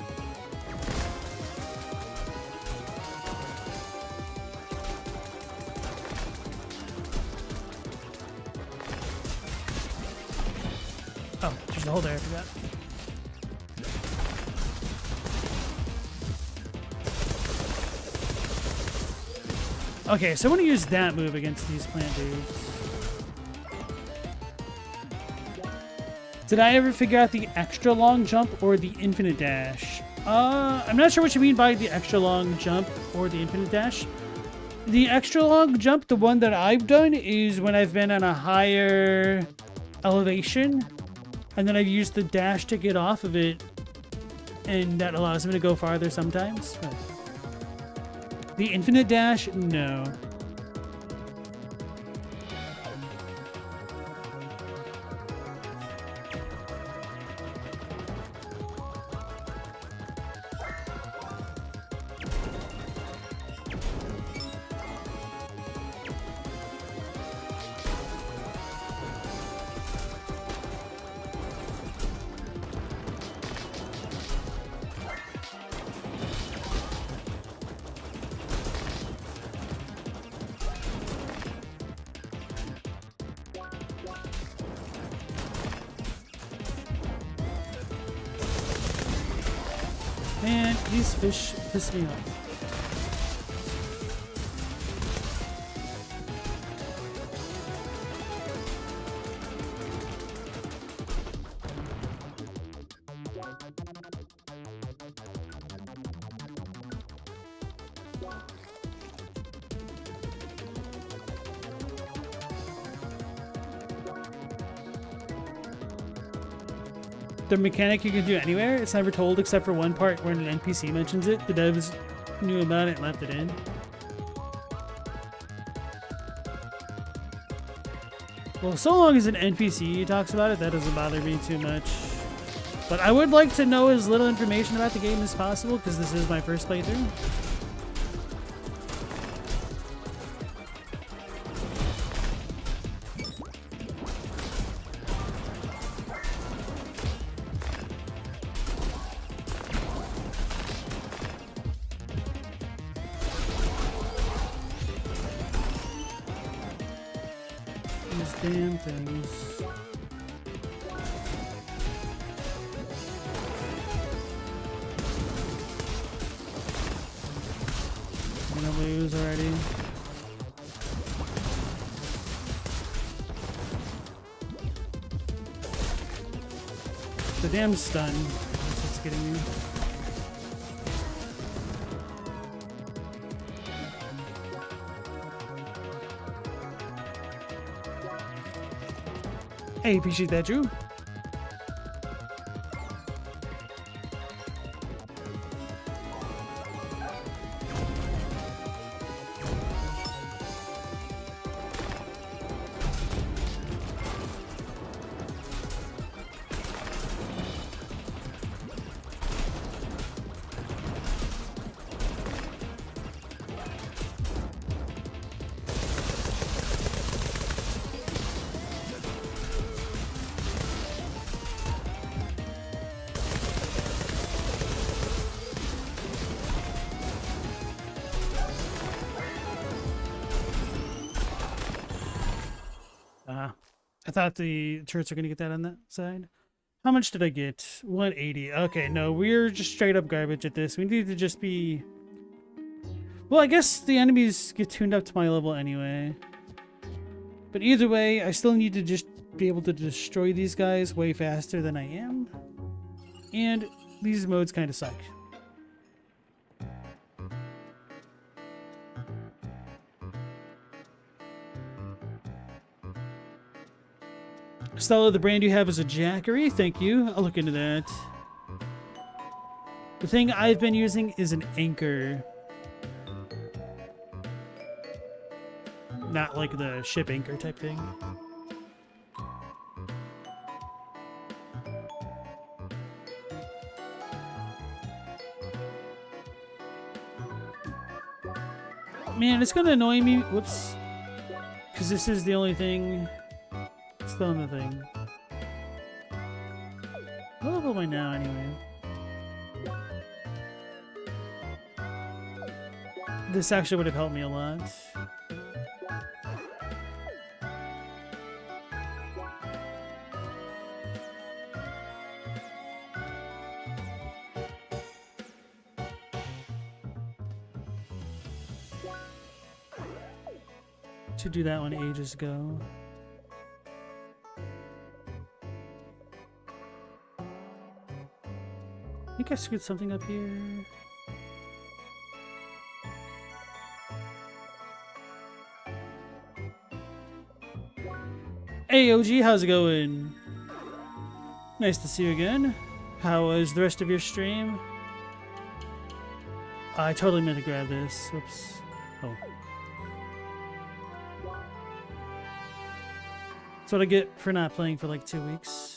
Oh, there's a hole there, I forgot. Okay, so I want to use that move against these plant dudes. Did I ever figure out the extra long jump or the infinite dash? I'm not sure what you mean by the extra long jump or the infinite dash. The extra long jump, the one that I've done, is when I've been on a higher elevation, and then I've used the dash to get off of it, and that allows me to go farther sometimes. But the infinite dash, no. Man, these fish piss me off. The mechanic you can do anywhere. It's never told except for one part where an NPC mentions it. The devs knew about it and left it in. Well, so long as an NPC talks about it, that doesn't bother me too much. But I would like to know as little information about the game as possible because this is my first playthrough. Damn things. I'm gonna lose already. The damn stun. That's what's getting me. Hey, appreciate that, Drew. I thought the turrets were going to get that on that side. How much did I get? 180. Okay, no, we're just straight up garbage at this. We need to just be... Well, I guess the enemies get tuned up to my level anyway. But either way, I still need to just be able to destroy these guys way faster than I am. And these modes kind of suck. Stella, the brand you have is a Jackery. Thank you. I'll look into that. The thing I've been using is an anchor. Not like the ship anchor type thing. Man, it's gonna annoy me. Whoops. Because this is the only thing. Still on the thing. What level am I now anyway? This actually would have helped me a lot. To do that one ages ago. I think I screwed something up here. Hey OG, how's it going? Nice to see you again. How was the rest of your stream? I totally meant to grab this. Whoops. Oh. That's what I get for not playing for like 2 weeks.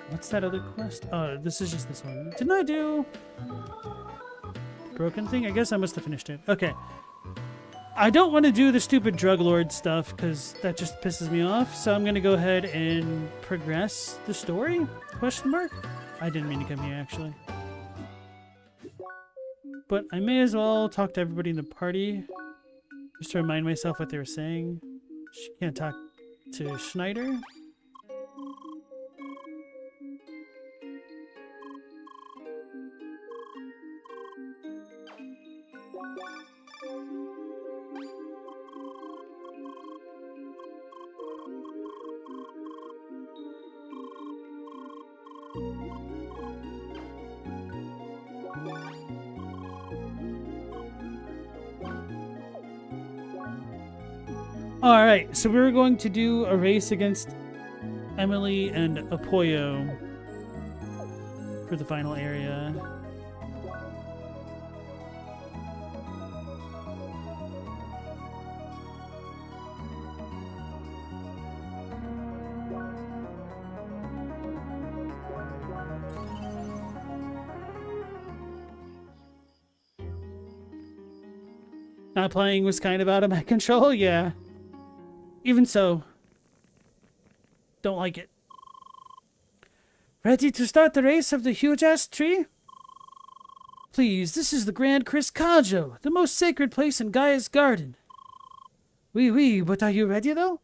What's that other quest? Oh, this is just this one. Didn't I do broken thing? I guess I must have finished it. Okay. I don't want to do the stupid drug lord stuff because that just pisses me off. So I'm going to go ahead and progress the story? Question mark? I didn't mean to come here, actually. But I may as well talk to everybody in the party just to remind myself what they were saying. She can't talk to Schneider. Alright, so we were going to do a race against Emily and Apoyo for the final area. Not playing was kind of out of my control, yeah. Even so, don't like it. Ready to start the race of the huge-ass tree? Please, this is the Grand Criscaggio, the most sacred place in Gaia's garden. Oui, but are you ready, though?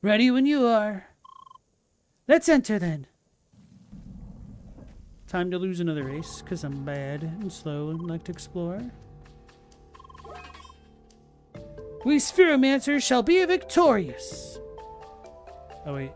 Ready when you are. Let's enter, then. Time to lose another race, because I'm bad and slow and like to explore. We Spheromancers shall be victorious. Oh, wait.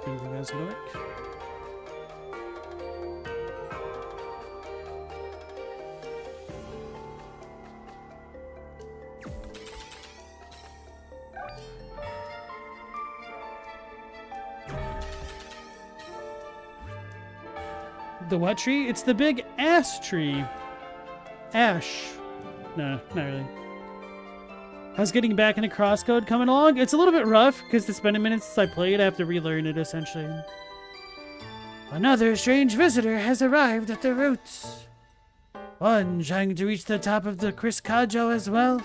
Anything else gonna work? The what tree? It's the big ass tree. Ash. No, not really. How's getting back into Crosscode coming along? It's a little bit rough because it's been a minute since I played. I have to relearn it essentially. Another strange visitor has arrived at the roots. One trying to reach the top of the Criscaggio as well.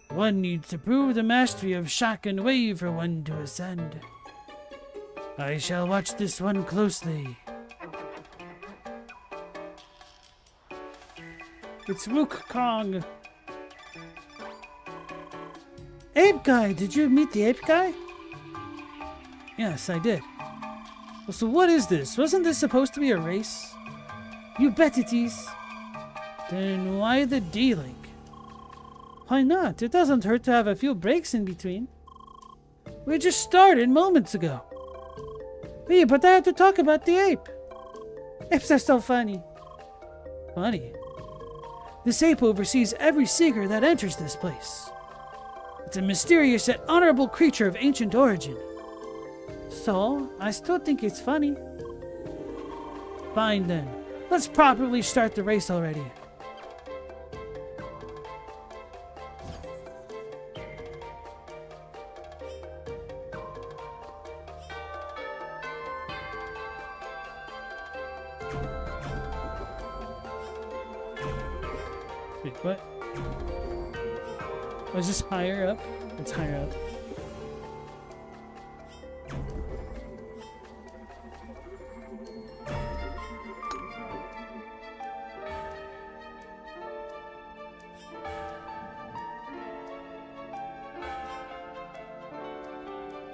One needs to prove the mastery of shock and wave for one to ascend. I shall watch this one closely. It's Rook Kong. Ape Guy! Did you meet the Ape Guy? Yes, I did. Well, so what is this? Wasn't this supposed to be a race? You bet it is. Then why the D-Link? Why not? It doesn't hurt to have a few breaks in between. We just started moments ago. Hey, but I have to talk about the ape. Apes are so funny. Funny? This ape oversees every seeker that enters this place. It's a mysterious yet honorable creature of ancient origin. So, I still think it's funny. Fine then. Let's properly start the race already. Wait, what? Was this higher up? It's higher up.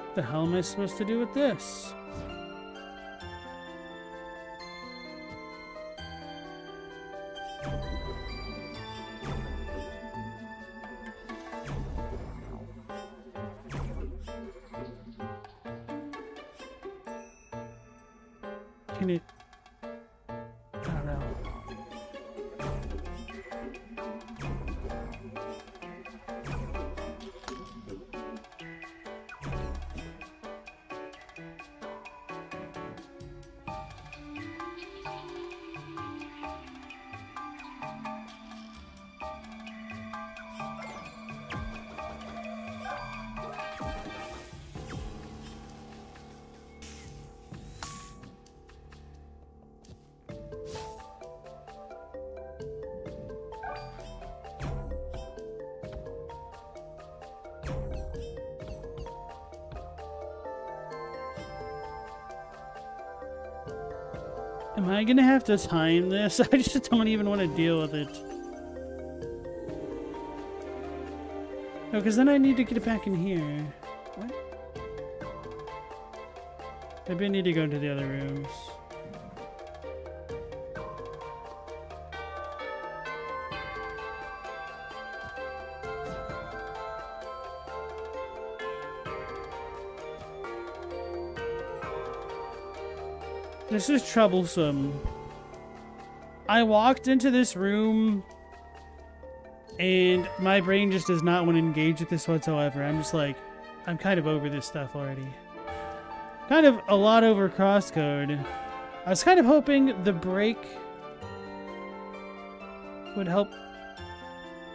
What the hell am I supposed to do with this? Can it... I don't know. Am I gonna have to time this? I just don't even want to deal with it. No, because then I need to get it back in here. What? Maybe I need to go into the other rooms. This is troublesome. I walked into this room and my brain just does not want to engage with this whatsoever. I'm just like, I'm kind of over this stuff already. Kind of a lot over crosscode. I was kind of hoping the break would help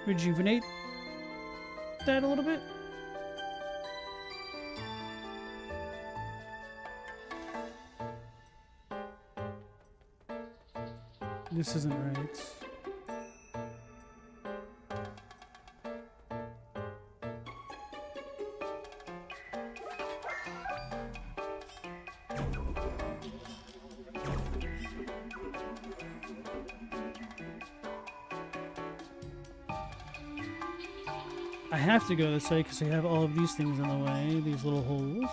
rejuvenate that a little bit. This isn't right. I have to go this way because I have all of these things in the way, these little holes.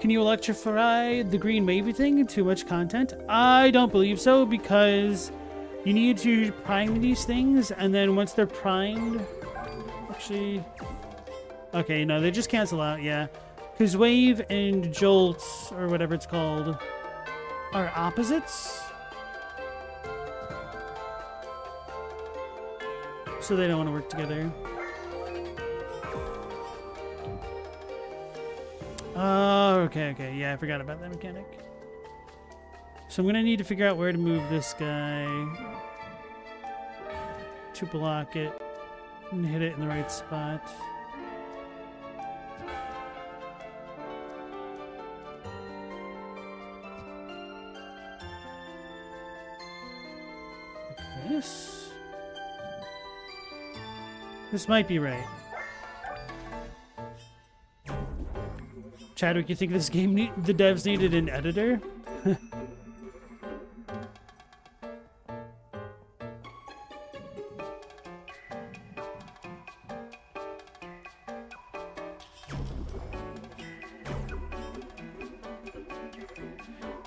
Can you electrify the green wavy thing? Too much content? I don't believe so, because you need to prime these things, and then once they're primed... Actually... Okay, no, they just cancel out, yeah. Because wave and jolt, or whatever it's called, are opposites. So they don't want to work together. Oh, okay. Yeah, I forgot about that mechanic. So I'm going to need to figure out where to move this guy to block it and hit it in the right spot. Like this. This might be right. Chadwick, you think this game the devs needed an editor?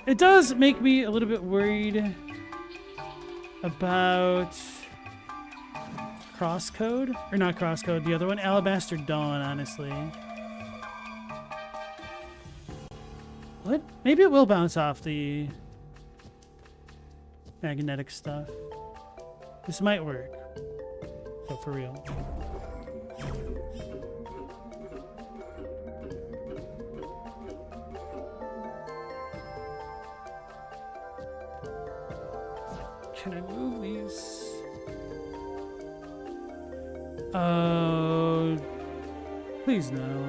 It does make me a little bit worried about crosscode, or not crosscode, the other one, Alabaster Dawn, honestly. What? Maybe it will bounce off the magnetic stuff. This might work. But for real. Can I move these? Oh, please no.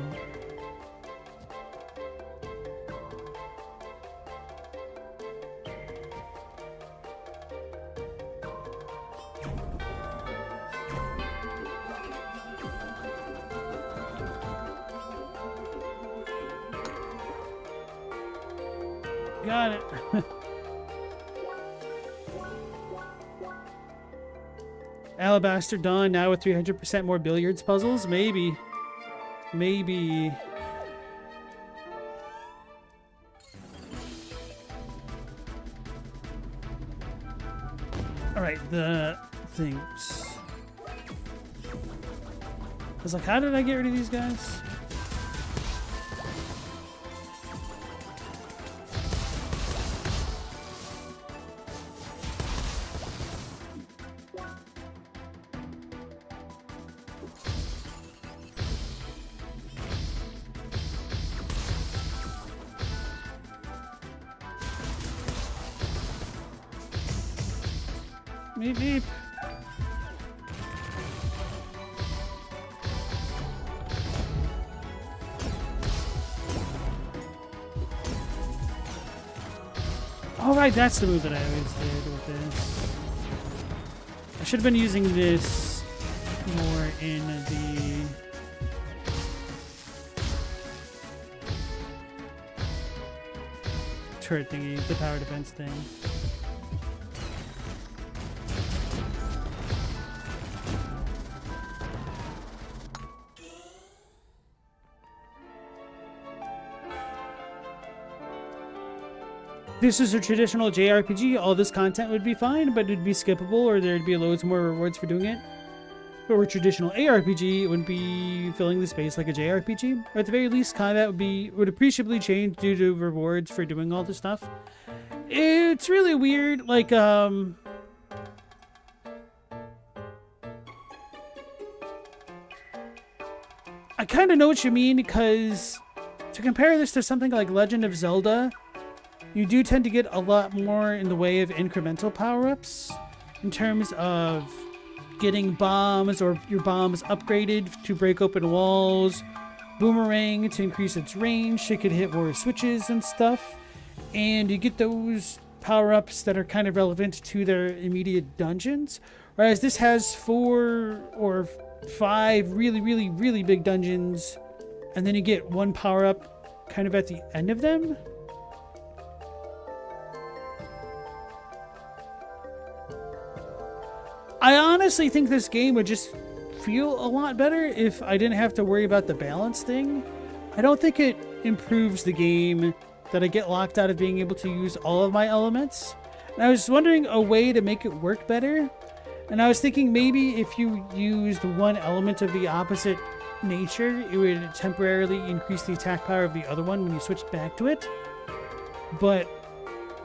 Got it. Alabaster Dawn now with 300% more billiards puzzles? Maybe. Maybe. Alright, the things. I was like, how did I get rid of these guys? Meep, meep. Oh, right, that's the move that I always did with this. I should have been using this more in the... turret thingy, the tower defense thing. This is a traditional JRPG, all this content would be fine, but it'd be skippable or there'd be loads more rewards for doing it. If it were a traditional ARPG, it wouldn't be filling the space like a JRPG. Or at the very least, combat would appreciably change due to rewards for doing all this stuff. It's really weird, like, I kind of know what you mean, because to compare this to something like Legend of Zelda, you do tend to get a lot more in the way of incremental power-ups in terms of getting bombs or your bombs upgraded to break open walls, boomerang to increase its range, it could hit more switches and stuff, and you get those power-ups that are kind of relevant to their immediate dungeons, whereas this has 4 or 5 really big dungeons, and then you get one power-up kind of at the end of them. I honestly think this game would just feel a lot better if I didn't have to worry about the balance thing. I don't think it improves the game that I get locked out of being able to use all of my elements. And I was wondering a way to make it work better. And I was thinking maybe if you used one element of the opposite nature, it would temporarily increase the attack power of the other one when you switched back to it. But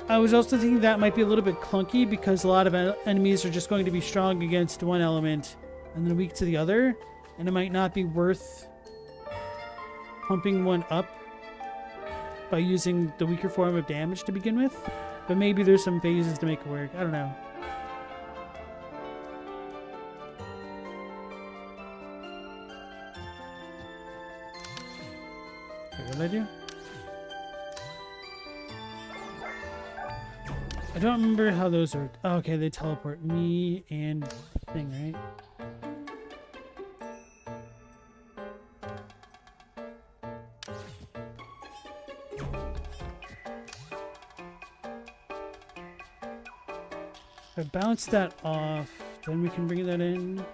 I was also thinking that might be a little bit clunky because a lot of enemies are just going to be strong against one element and then weak to the other, and it might not be worth pumping one up by using the weaker form of damage to begin with. But maybe there's some phases to make it work. I don't know. Okay, what did I do? I don't remember how those are. Oh, okay, they teleport me and the thing, right? If I bounce that off, then we can bring that in.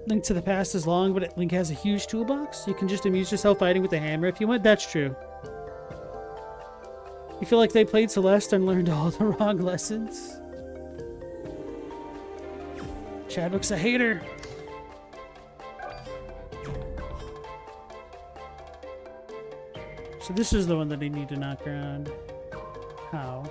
Link to the Past is long, but Link has a huge toolbox. You can just amuse yourself fighting with a hammer if you want. That's true. You feel like they played Celeste and learned all the wrong lessons? Chadwick's a hater. So this is the one that I need to knock around. How?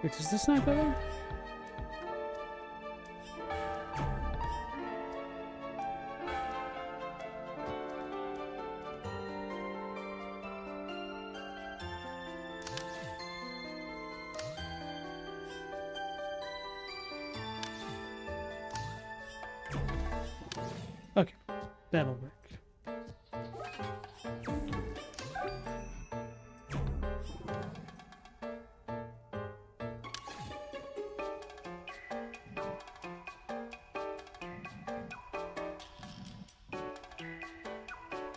Wait, does this not go there? Okay, that'll work.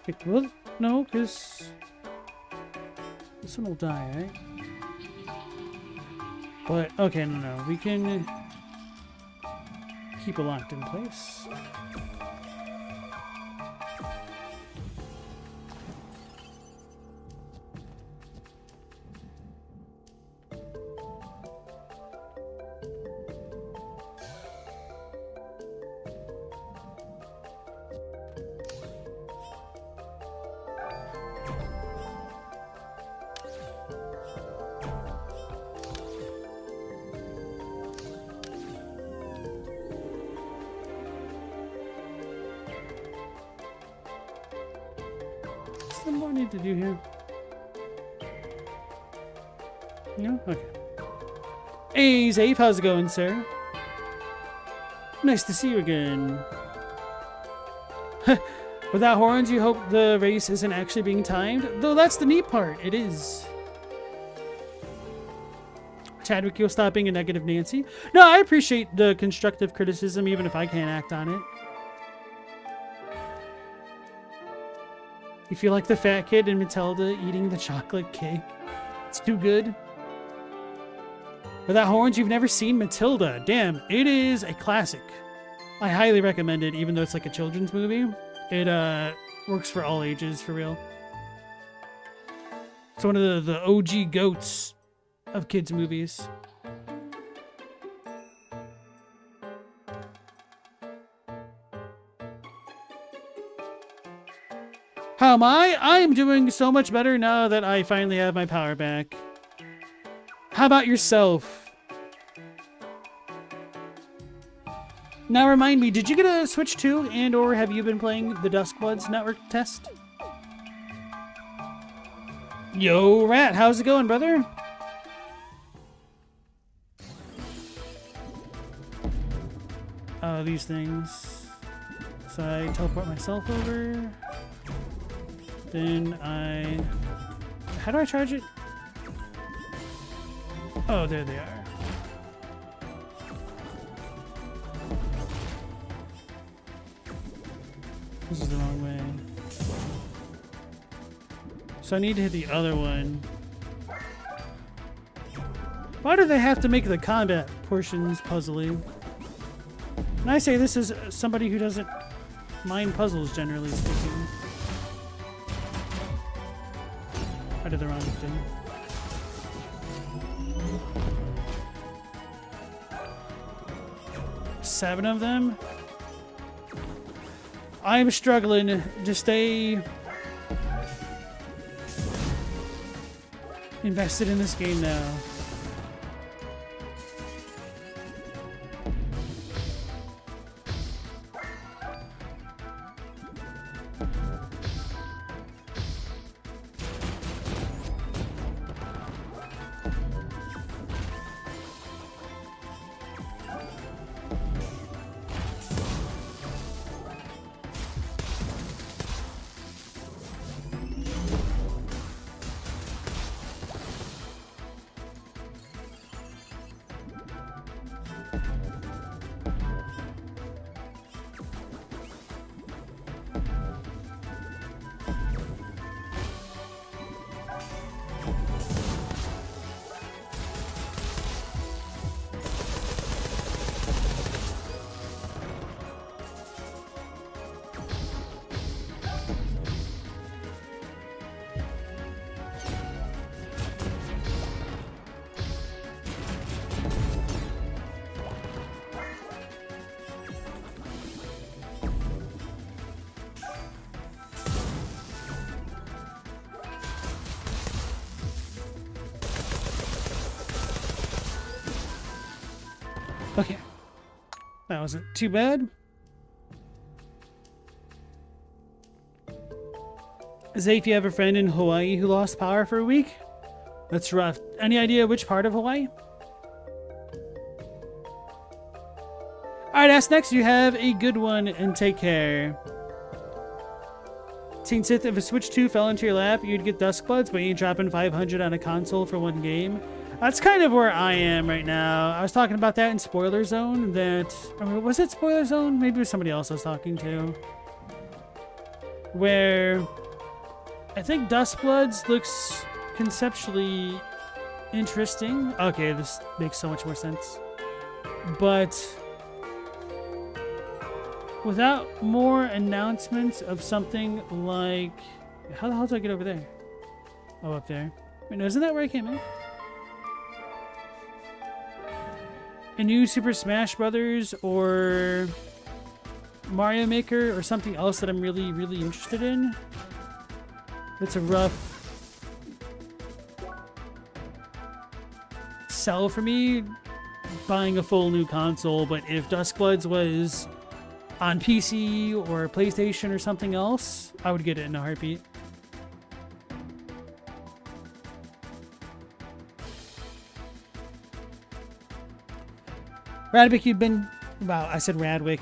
Wait, well, no, because this one will die, right? But, okay, no, we can keep it locked in place. there more I need to do here? No? Okay. Hey, Zafe, how's it going, sir? Nice to see you again. Without horns, you hope the race isn't actually being timed? Though that's the neat part. It is. Chadwick, you'll stop being a negative Nancy. No, I appreciate the constructive criticism, even if I can't act on it. You feel like the fat kid in Matilda eating the chocolate cake. It's too good. Without horns, you've never seen Matilda. Damn, it is a classic. I highly recommend it, even though it's like a children's movie. It works for all ages, for real. It's one of the OG goats of kids' movies. How am I? I'm doing so much better now that I finally have my power back. How about yourself? Now remind me, did you get a Switch 2 and or have you been playing the Duskbloods network test? Yo, Rat, how's it going, brother? These things. So I teleport myself over. Then I... How do I charge it? Oh, there they are. This is the wrong way. So I need to hit the other one. Why do they have to make the combat portions puzzly? And I say this is somebody who doesn't mind puzzles, generally speaking. I did the wrong thing. Seven of them? I'm struggling to stay invested in this game now. Okay. That wasn't too bad. Zafe, you have a friend in Hawaii who lost power for a week? That's rough. Any idea which part of Hawaii? Alright, Ask Next, you have a good one and take care. Teen Sith, if a Switch 2 fell into your lap, you'd get Duskbloods, but you ain't dropping 500 on a console for one game. That's kind of where I am right now. I was talking about that in Spoiler Zone. Was it Spoiler Zone? Maybe it was somebody else I was talking to. Where I think Duskbloods looks conceptually interesting. Okay, this makes so much more sense. But without more announcements of something like... How the hell do I get over there? Oh, up there. Wait, no, isn't that where I came in? A new Super Smash Brothers or Mario Maker or something else that I'm really, really interested in. It's a rough sell for me buying a full new console, but if Duskbloods was on PC or PlayStation or something else, I would get it in a heartbeat. Radwick, you've been... Wow, I said Radwick.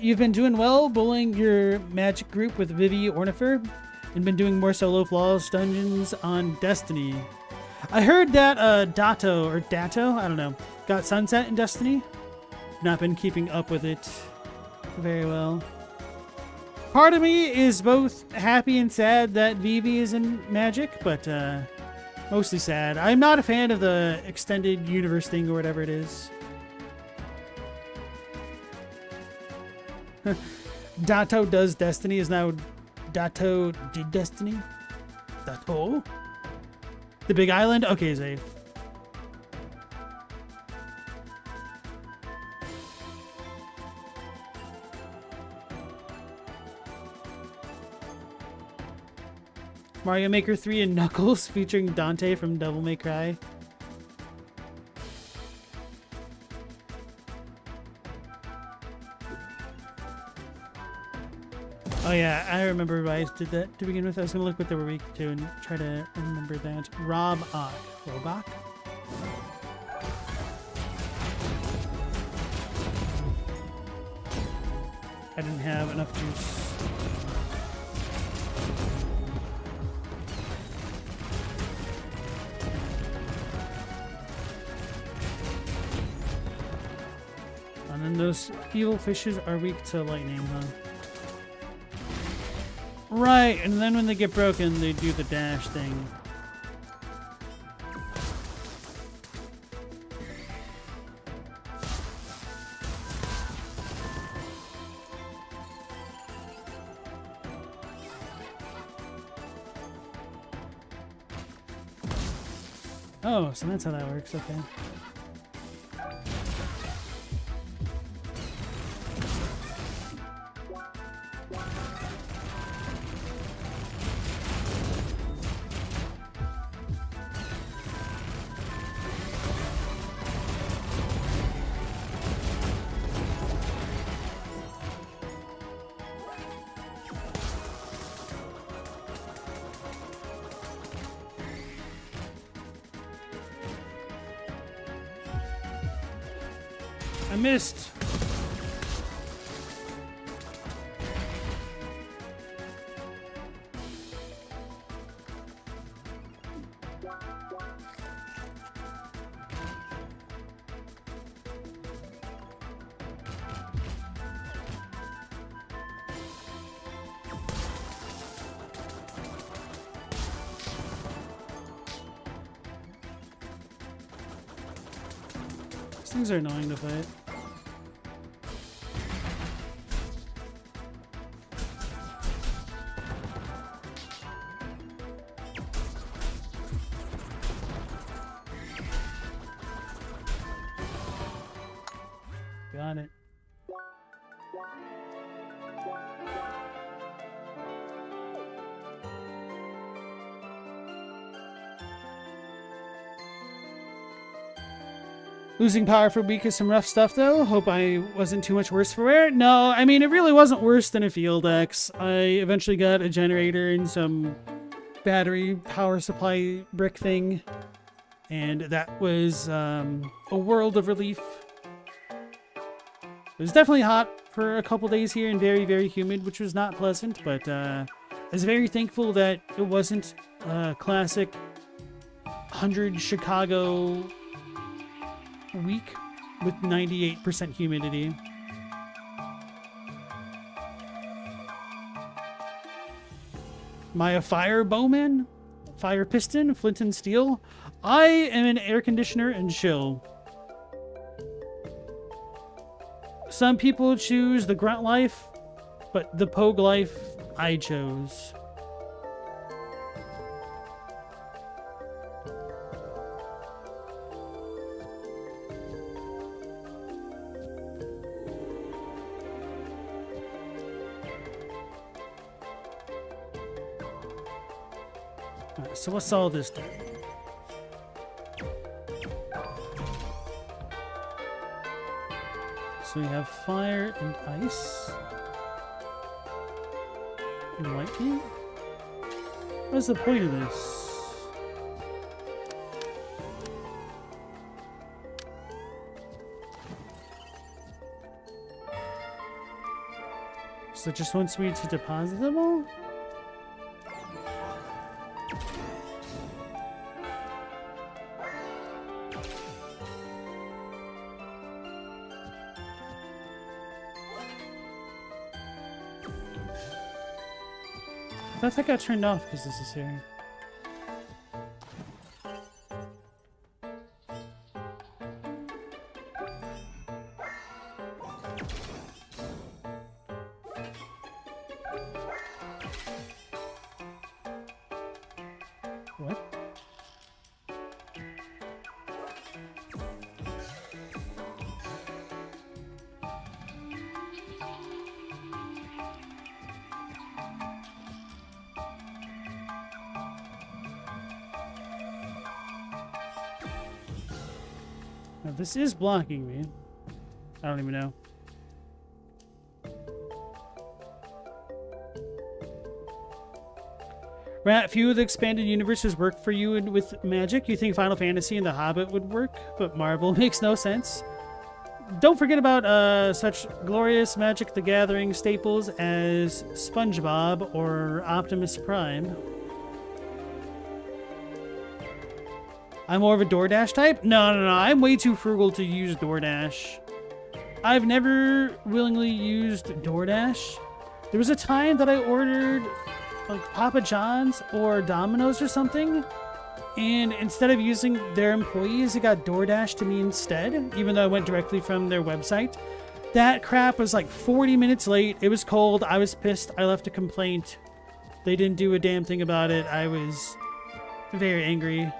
You've been doing well bullying your magic group with Vivi Ornifer and been doing more solo flawless dungeons on Destiny. I heard that Dato, I don't know, got sunset in Destiny. Not been keeping up with it very well. Part of me is both happy and sad that Vivi is in Magic, but mostly sad. I'm not a fan of the extended universe thing or whatever it is. Dato does Destiny is now Dato did Destiny? Dato? The Big Island? Okay, Zay. Mario Maker 3 and Knuckles featuring Dante from Devil May Cry. Oh yeah, I remember why I did that to begin with. I was going to look what they were weak to and try to remember that. Robach. I didn't have enough juice. And then those evil fishes are weak to lightning, huh? Right, and then when they get broken, they do the dash thing. Oh, so that's how that works, okay. I missed. These things are annoying to fight. Got it. Losing power for a week is some rough stuff, though. Hope I wasn't too much worse for wear. No, I mean, it really wasn't worse than a Field X. I eventually got a generator and some battery power supply brick thing. And that was a world of relief. It was definitely hot for a couple days here and very, very humid, which was not pleasant. But I was very thankful that it wasn't a classic 100 Chicago week with 98% humidity. Am I a fire bowman? Fire piston? Flint and steel? I am an air conditioner and chill. Some people choose the grunt life, but the pogue life I chose. Alright, so what's all this do? So we have fire and ice. And lightning? What's the point of this? So it just wants me to deposit them all? I thought that got turned off because this is here. What? Now, this is blocking me. I don't even know. Rat, few of the expanded universes work for you with magic. You think Final Fantasy and The Hobbit would work, but Marvel makes no sense. Don't forget about such glorious Magic the Gathering staples as SpongeBob or Optimus Prime. I'm more of a DoorDash type? No. I'm way too frugal to use DoorDash. I've never willingly used DoorDash. There was a time that I ordered like Papa John's or Domino's or something, and instead of using their employees, it got DoorDash to me instead, even though I went directly from their website. That crap was like 40 minutes late. It was cold. I was pissed. I left a complaint. They didn't do a damn thing about it. I was very angry.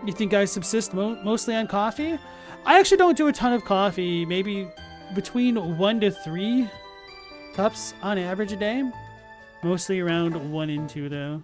You think I subsist mostly on coffee? I actually don't do a ton of coffee. Maybe between 1 to 3 cups on average a day. Mostly around 1 and 2 though.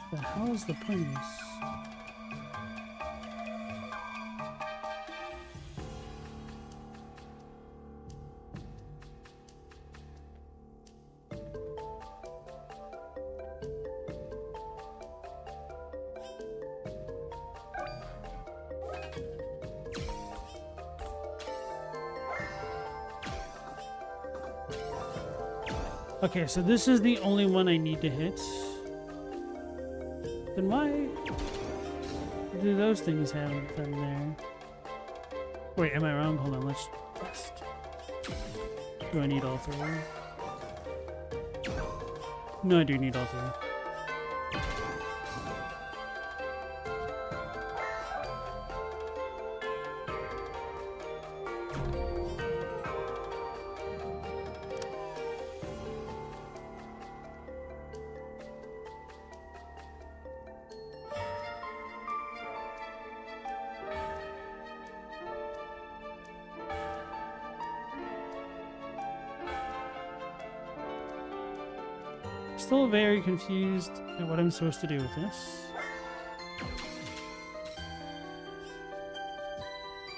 The hell is the point of this? Okay, so this is the only one I need to hit. Then why do those things have them there? Wait, am I wrong? Hold on, let's test. Do I need all 3? No, I do need all 3. Still very confused at what I'm supposed to do with this.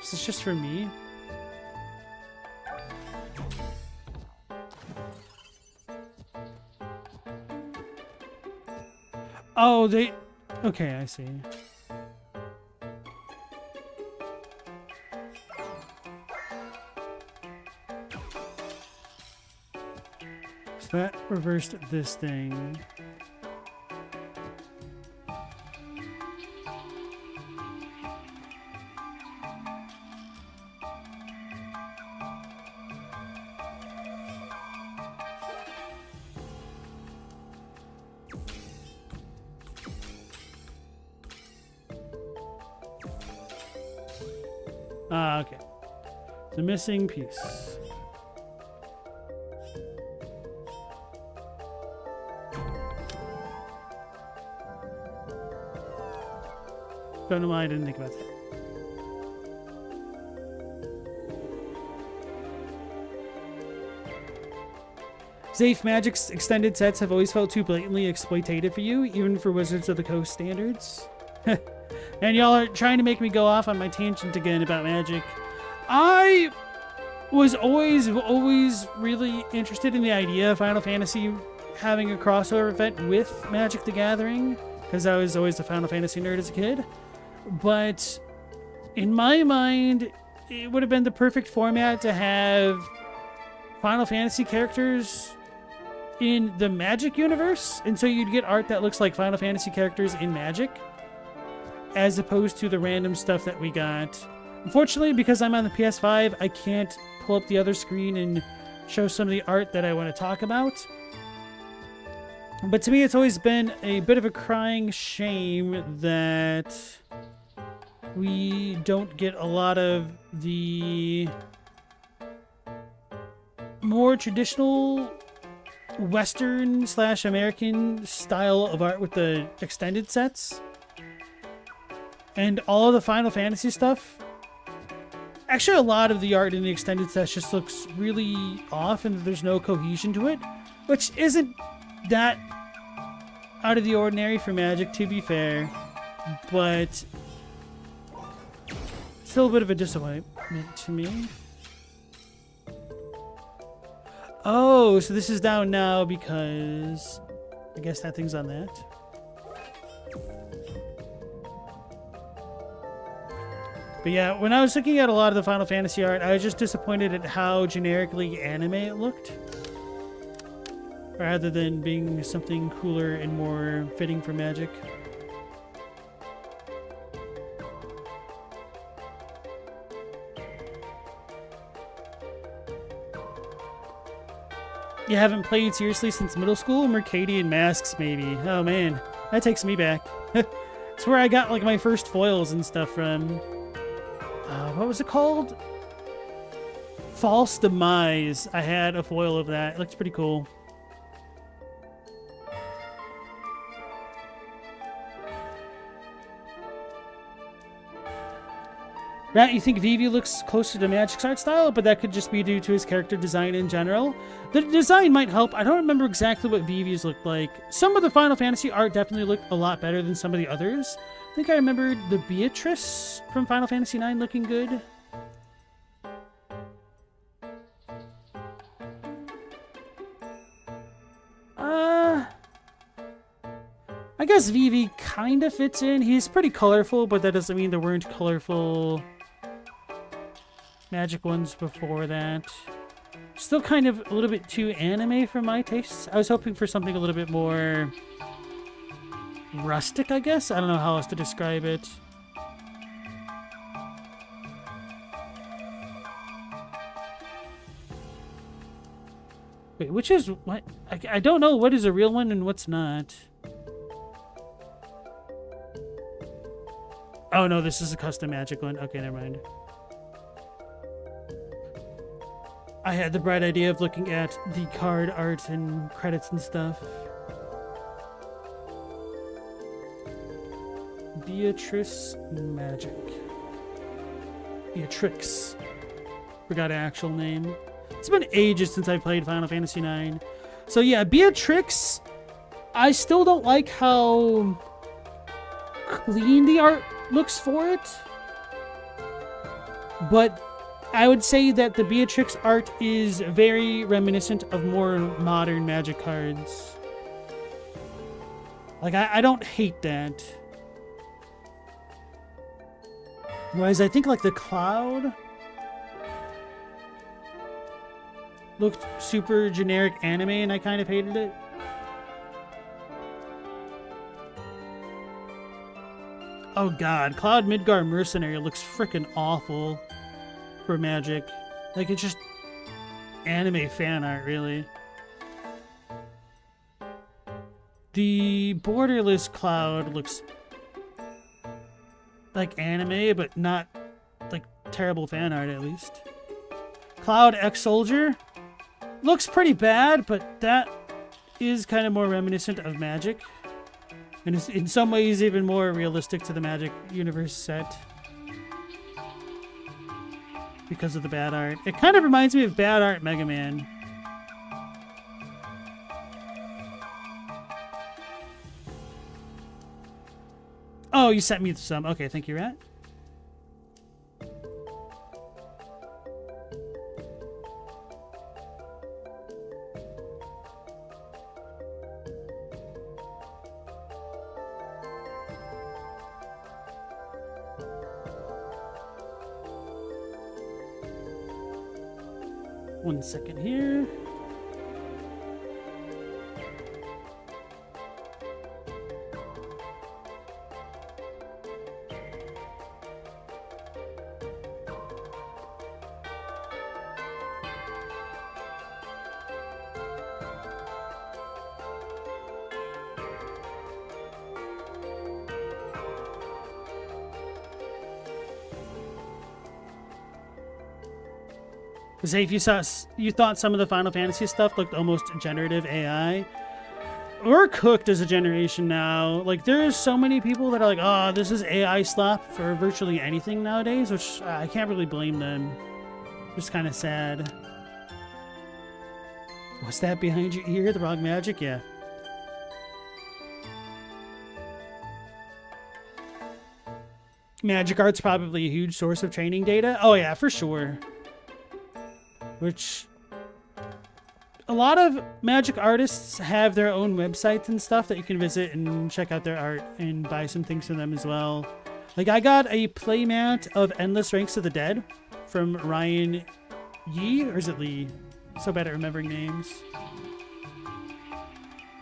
Is this just for me? Oh, they... Okay, I see. That reversed this thing. Ah, okay. The missing piece. Don't know why I didn't think about that. Zafe Magic's extended sets have always felt too blatantly exploitative for you, even for Wizards of the Coast standards. And y'all are trying to make me go off on my tangent again about Magic. I was always really interested in the idea of Final Fantasy having a crossover event with Magic the Gathering, because I was always a Final Fantasy nerd as a kid. But in my mind, it would have been the perfect format to have Final Fantasy characters in the Magic universe, and so you'd get art that looks like Final Fantasy characters in Magic, as opposed to the random stuff that we got. Unfortunately, because I'm on the PS5, I can't pull up the other screen and show some of the art that I want to talk about. But to me, it's always been a bit of a crying shame that we don't get a lot of the more traditional Western/American style of art with the extended sets. And all of the Final Fantasy stuff, actually a lot of the art in the extended sets just looks really off and there's no cohesion to it, which isn't that out of the ordinary for Magic, to be fair, but still a bit of a disappointment to me. Oh, so this is down now because I guess that thing's on that. But yeah, when I was looking at a lot of the Final Fantasy art, I was just disappointed at how generically anime it looked, rather than being something cooler and more fitting for Magic. You haven't played seriously since middle school? Mercadian Masks, maybe. Oh man, that takes me back. It's where I got like my first foils and stuff from. What was it called? False Demise. I had a foil of that. It looks pretty cool. Matt, you think Vivi looks closer to Magic's art style, but that could just be due to his character design in general. The design might help. I don't remember exactly what Vivi's looked like. Some of the Final Fantasy art definitely looked a lot better than some of the others. I think I remembered the Beatrice from Final Fantasy IX looking good. I guess Vivi kind of fits in. He's pretty colorful, but that doesn't mean there weren't colorful Magic ones before that. Still kind of a little bit too anime for my tastes. I was hoping for something a little bit more rustic, I guess. I don't know how else to describe it. Wait, which is what? I don't know what is a real one and what's not. Oh no, this is a custom Magic one. Okay, never mind. I had the bright idea of looking at the card art and credits and stuff. Beatrice Magic. Beatrix. Forgot her actual name. It's been ages since I played Final Fantasy IX. So yeah, Beatrix, I still don't like how clean the art looks for it. But I would say that the Beatrix art is very reminiscent of more modern Magic cards. Like, I don't hate that. Whereas I think, like, the Cloud looked super generic anime, and I kind of hated it. Oh god, Cloud Midgar Mercenary looks freaking awful for Magic. Like, it's just anime fan art, really. The Borderless Cloud looks like anime, but not like terrible fan art, at least. Cloud X-Soldier looks pretty bad, but that is kind of more reminiscent of Magic. And is in some ways even more realistic to the Magic universe set. Because of the bad art. It kind of reminds me of bad art Mega Man. Oh, you sent me some. Okay, thank you, Rat. One second here. Say if you thought some of the Final Fantasy stuff looked almost generative AI, we're cooked as a generation now. Like there's so many people that are like, oh, this is AI slop for virtually anything nowadays, which I can't really blame them. Just kind of sad. What's that behind your ear? The wrong magic? Yeah. Magic art's probably a huge source of training data. Oh yeah, for sure. Which a lot of magic artists have their own websites and stuff that you can visit and check out their art and buy some things from them as well. Like I got a playmat of Endless Ranks of the Dead from Ryan Yee, or is it Lee? So bad at remembering names.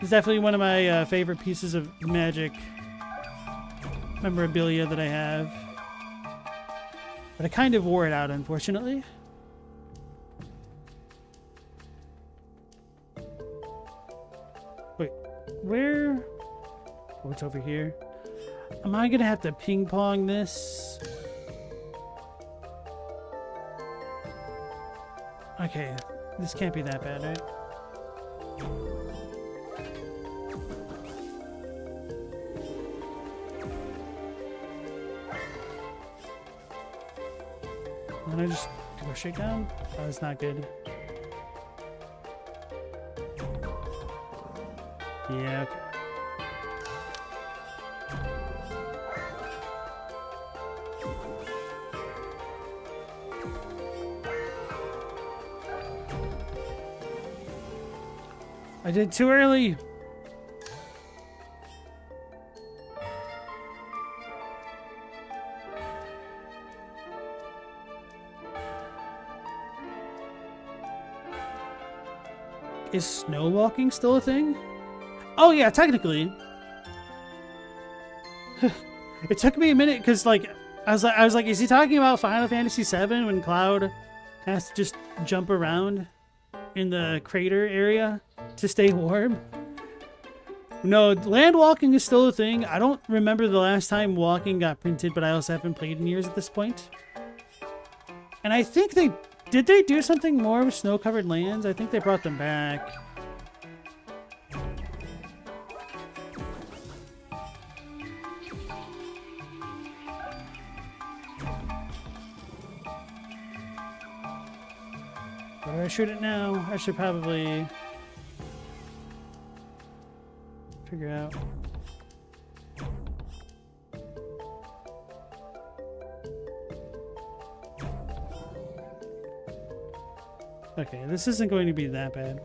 It's definitely one of my favorite pieces of magic memorabilia that I have. But I kind of wore it out, unfortunately. Wait, where? Oh, it's over here. Am I gonna have to ping pong this? Okay, this can't be that bad, right? And I just go straight down? Oh, that's not good. Yeah, okay. I did too early. Is snow walking still a thing? Oh yeah, technically. It took me a minute because like I was like, is he talking about Final Fantasy VII when Cloud has to just jump around in the crater area to stay warm? No, land walking is still a thing. I don't remember the last time walking got printed, but I also haven't played in years at this point. And I think did they do something more with snow-covered lands? I think they brought them back. Where do I shoot it now? I should probably figure out. Okay, this isn't going to be that bad.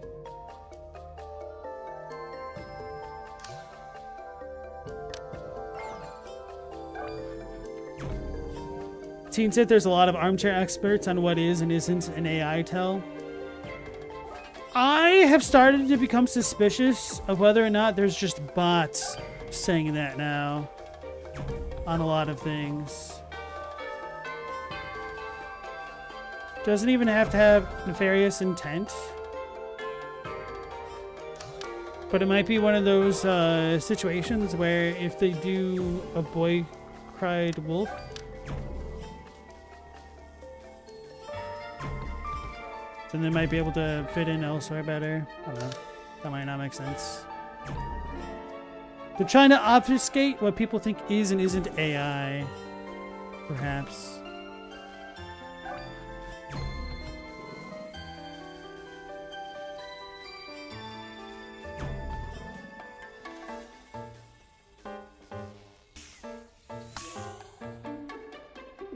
Teen said there's a lot of armchair experts on what is and isn't an AI tell. I have started to become suspicious of whether or not there's just bots saying that now on a lot of things. Doesn't even have to have nefarious intent. But it might be one of those situations where if they do a boy cried wolf, then they might be able to fit in elsewhere better. I don't know. That might not make sense. They're trying to obfuscate what people think is and isn't AI, perhaps.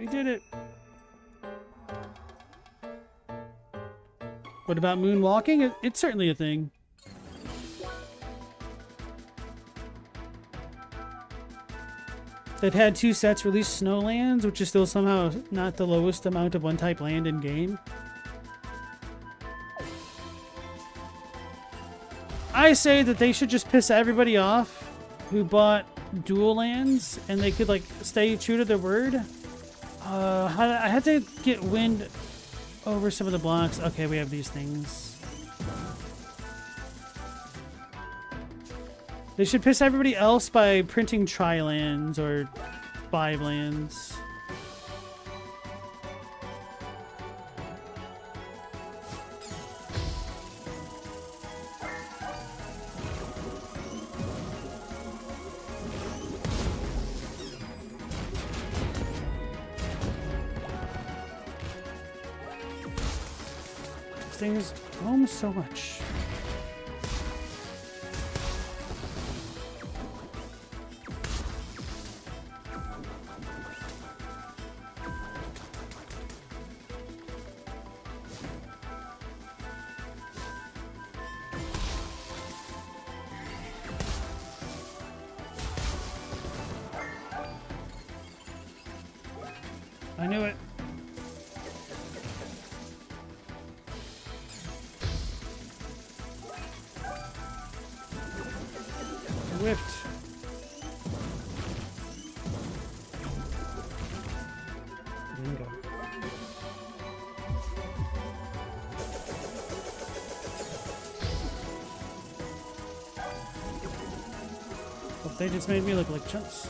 We did it. What about moonwalking? It's certainly a thing. They've had 2 sets release Snowlands, which is still somehow not the lowest amount of one-type land in game. I say that they should just piss everybody off who bought dual lands, and they could like stay true to their word. I had to get wind over some of the blocks. Okay, we have these things. They should piss everybody else by printing tri-lands or 5 lands. This thing is almost so much. I knew it. Whipped. Bingo. Well, they just made me look like chumps.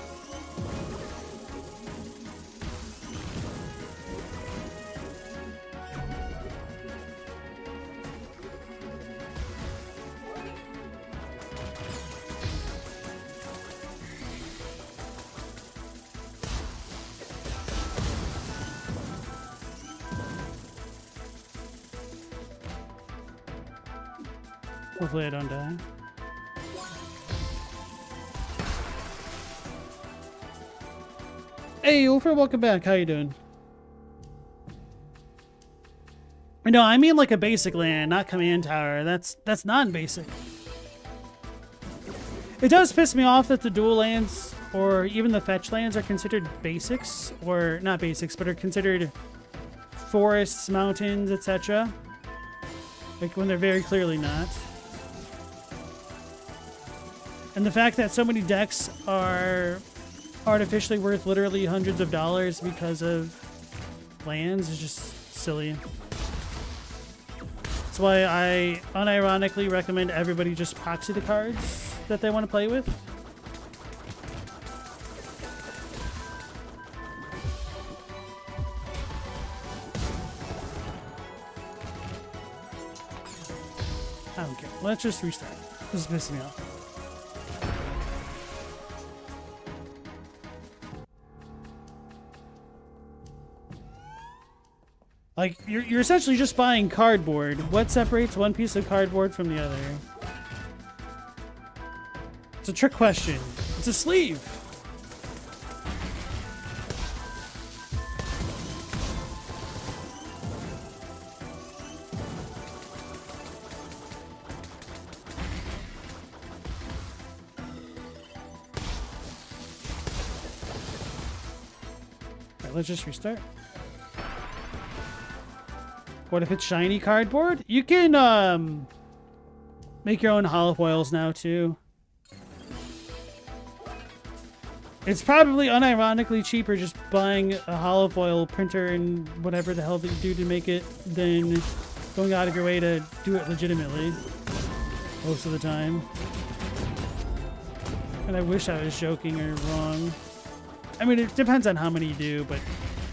Hopefully I don't die. Hey, Ulfer, welcome back. How you doing? No, I mean like a basic land, not command tower. That's non-basic. It does piss me off that the dual lands or even the fetch lands are considered basics, or not basics, but are considered forests, mountains, etc. Like when they're very clearly not. And the fact that so many decks are artificially worth literally hundreds of dollars because of lands is just silly. That's why I unironically recommend everybody just proxy the cards that they want to play with. I don't care. Let's just restart. This is pissing me off. Like, you're essentially just buying cardboard. What separates one piece of cardboard from the other? It's a trick question. It's a sleeve. Alright, let's just restart. What if it's shiny cardboard? You can make your own holofoils now too. It's probably unironically cheaper just buying a holofoil printer and whatever the hell that you do to make it than going out of your way to do it legitimately most of the time. And I wish I was joking or wrong. I mean, it depends on how many you do, but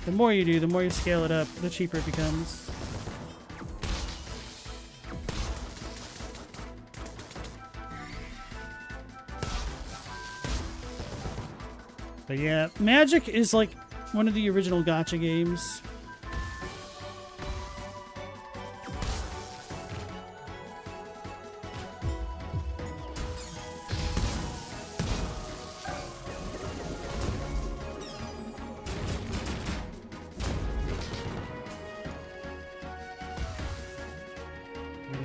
the more you do, the more you scale it up, the cheaper it becomes. But yeah, Magic is like one of the original gacha games.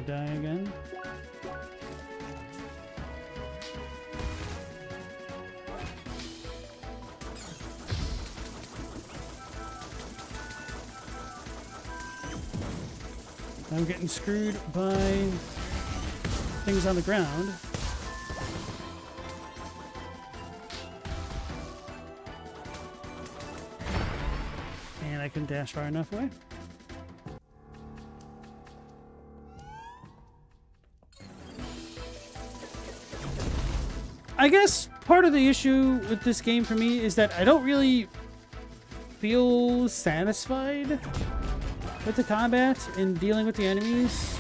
die again. I'm getting screwed by things on the ground. And I can dash far enough away. I guess part of the issue with this game for me is that I don't really feel satisfied with the combat and dealing with the enemies.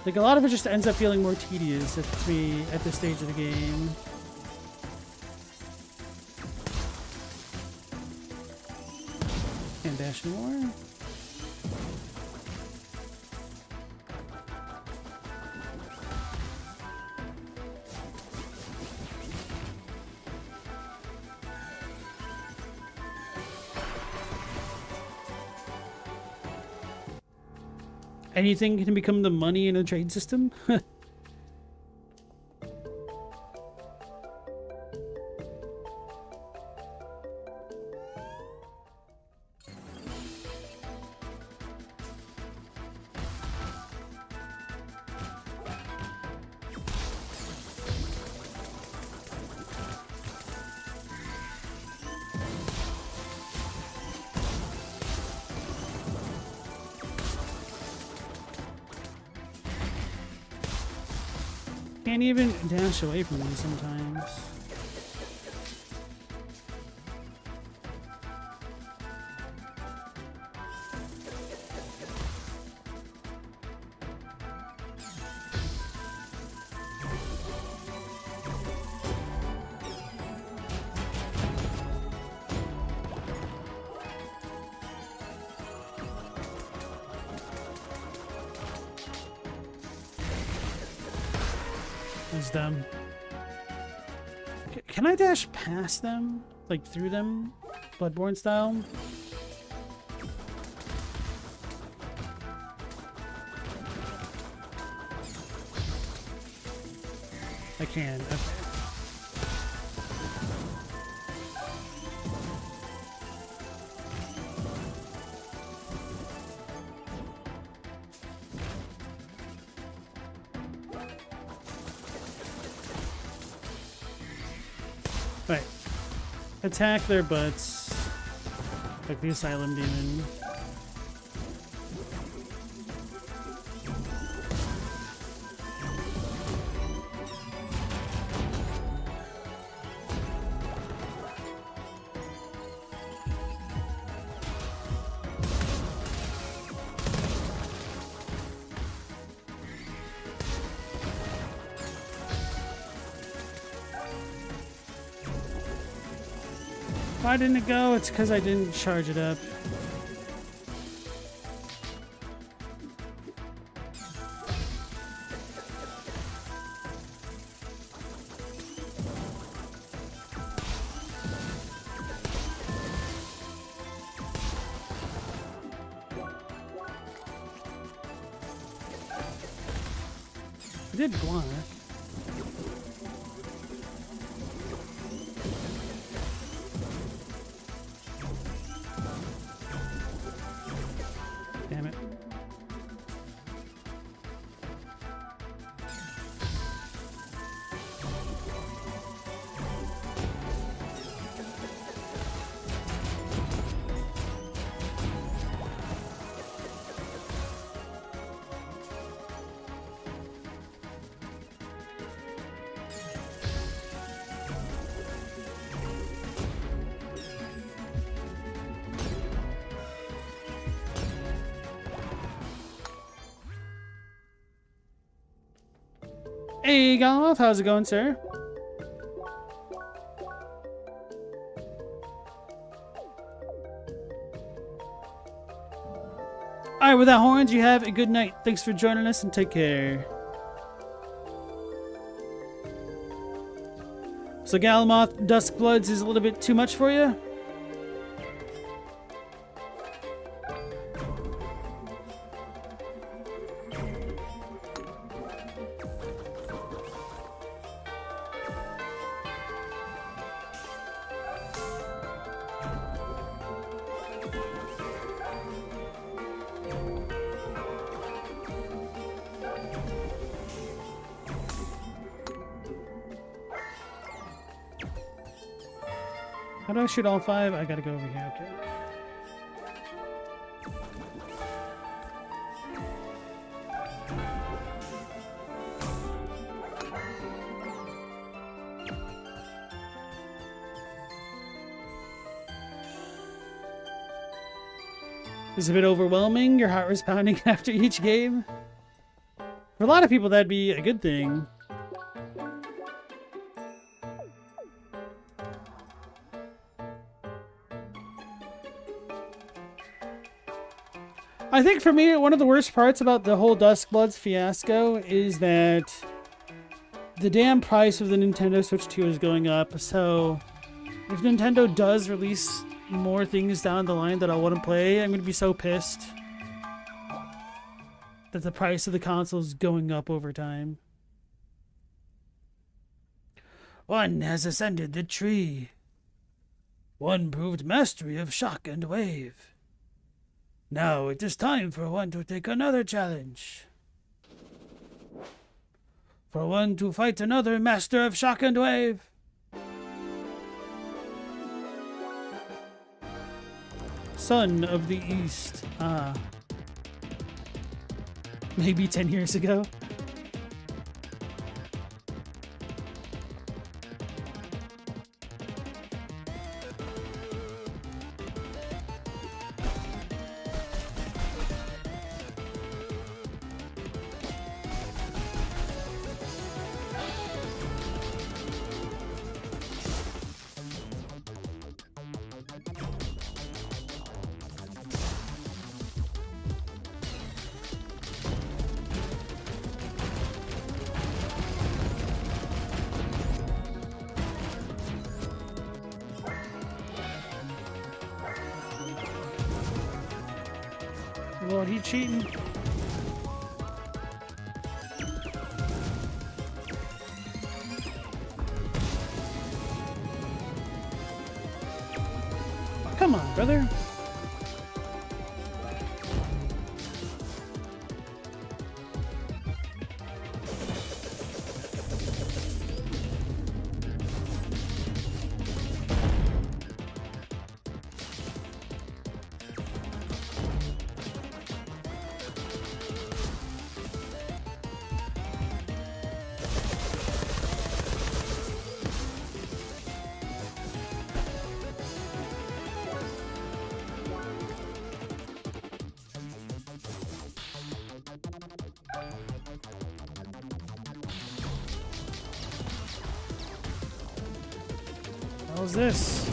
Like, a lot of it just ends up feeling more tedious to me at this stage of the game. Can't dash anymore. Anything can become the money in a trade system? Can't even dash away from me sometimes. Is them. Can I dash past them? Like through them? Bloodborne style? I can. Okay. Right. Attack their butts. Like the Asylum Demon. Why didn't it go? It's because I didn't charge it up. I did block. Damn it. Hey, Golov, how's it going, sir? Alright, with that horns, you have a good night. Thanks for joining us and take care. So Galamoth Duskbloods is a little bit too much for you? How do I shoot all 5? I gotta go over here. Okay. It's a bit overwhelming. Your heart was pounding after each game. For a lot of people, that'd be a good thing. I think for me, one of the worst parts about the whole Duskbloods fiasco is that the damn price of the Nintendo Switch 2 is going up. So if Nintendo does release more things down the line that I want to play, I'm going to be so pissed that the price of the console is going up over time. One has ascended the tree. One proved mastery of shock and wave. Now it is time for one to take another challenge. For one to fight another master of shock and wave. Son of the East. Ah. Maybe 10 years ago. Lord, he cheating. Come on, brother. How's this?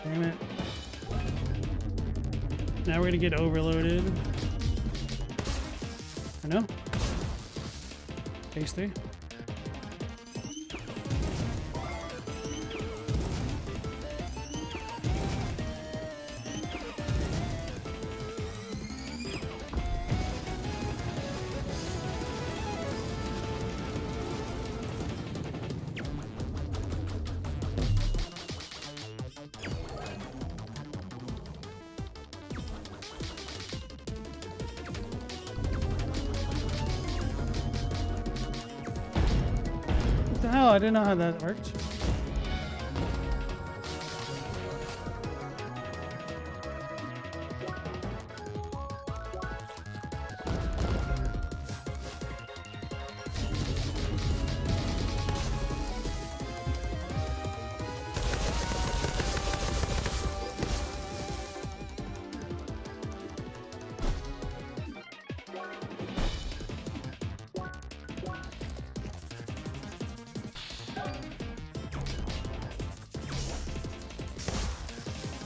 Damn it. Now we're gonna get overloaded. I know. Phase 3. What the hell? I didn't know how that worked.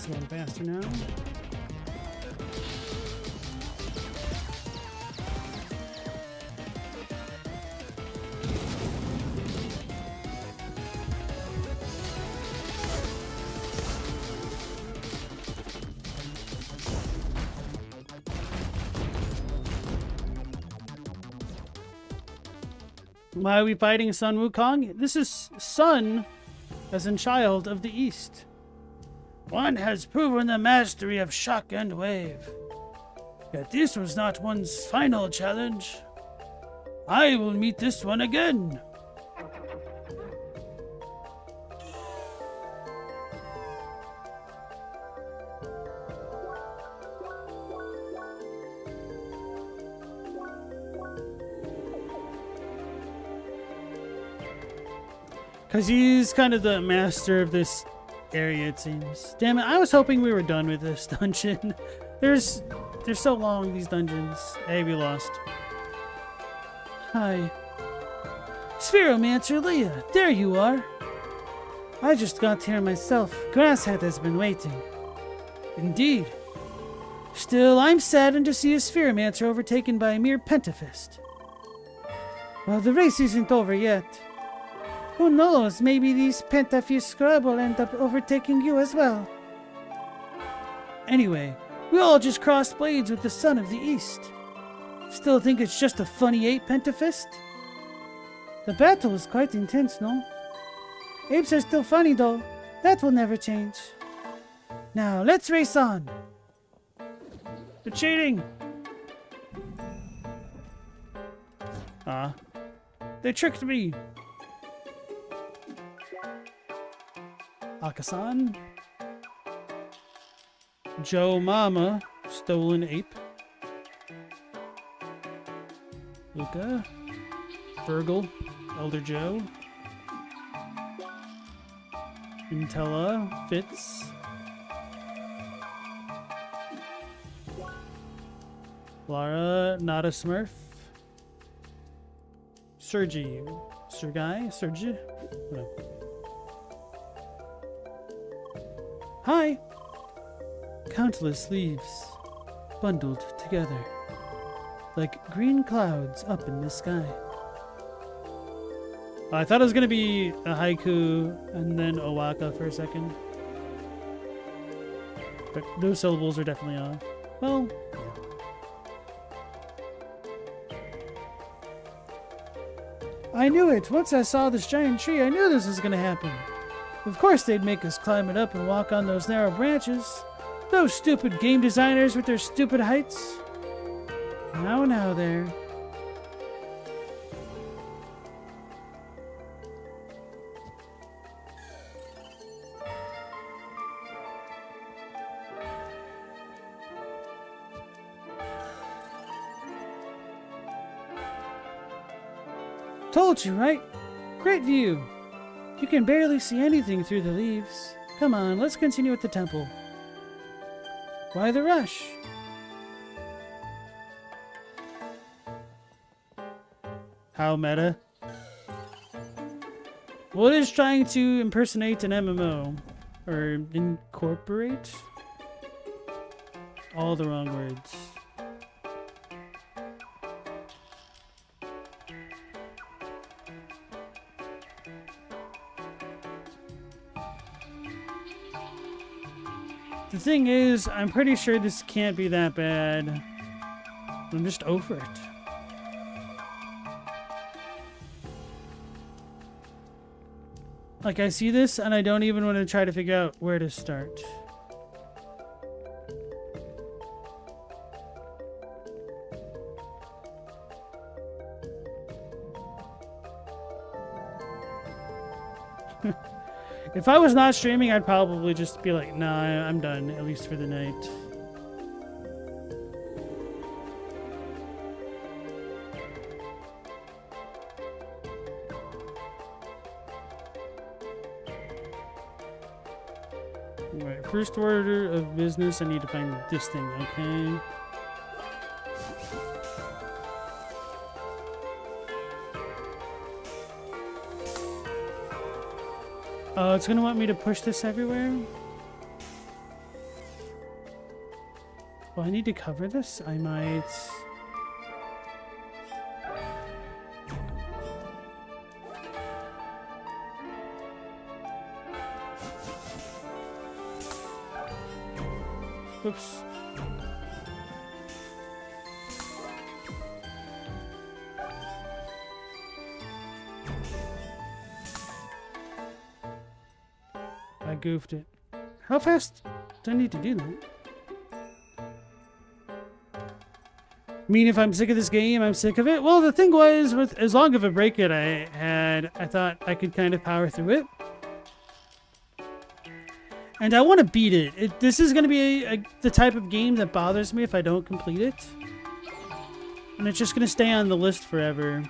Going faster now. Why are we fighting Sun Wukong? This is Sun, as in child of the East. One has proven the mastery of shock and wave. Yet this was not one's final challenge. I will meet this one again. Because he's kind of the master of this area, it seems. Damn it, I was hoping we were done with this dungeon. They're so long, these dungeons. Hey, we lost. Hi. Spheromancer Leah, there you are. I just got here myself. Grasshead has been waiting. Indeed. Still, I'm saddened to see a Spheromancer overtaken by a mere Pentafist. Well, the race isn't over yet. Who knows, maybe these Pentafist scrub will end up overtaking you as well. Anyway, we all just crossed blades with the Son of the East. Still think it's just a funny ape, Pentafist? The battle was quite intense, no? Apes are still funny, though. That will never change. Now, let's race on. They're cheating! They tricked me! Akasan. Joe Mama, stolen ape. Luca. Virgil, Elder Joe. Intella, Fitz. Lara, not a Smurf. Sergi. Sergi? No. Hi! Countless leaves, bundled together, like green clouds up in the sky. I thought it was going to be a haiku and then a waka for a second. But those syllables are definitely off. Well, yeah. I knew it! Once I saw this giant tree, I knew this was going to happen. Of course they'd make us climb it up and walk on those narrow branches. Those stupid game designers with their stupid heights. Now there. Told you, right? Great view. You can barely see anything through the leaves. Come on, let's continue with the temple. Why the rush? How meta? Well, it is trying to impersonate an MMO. Or incorporate? All the wrong words. The thing is, I'm pretty sure this can't be that bad. I'm just over it. Like, I see this and I don't even want to try to figure out where to start. If I was not streaming, I'd probably just be like, nah, I'm done, at least for the night. Alright, first order of business, I need to find this thing, okay? Oh, it's gonna want me to push this everywhere? Well, I need to cover this? I might... Oops. I goofed it. How fast do I need to do that? I mean, if I'm sick of this game, I'm sick of it. Well, the thing was, with as long of a break that I had, I thought I could kind of power through it. And I want to beat it. This is going to be the type of game that bothers me if I don't complete it. And it's just going to stay on the list forever.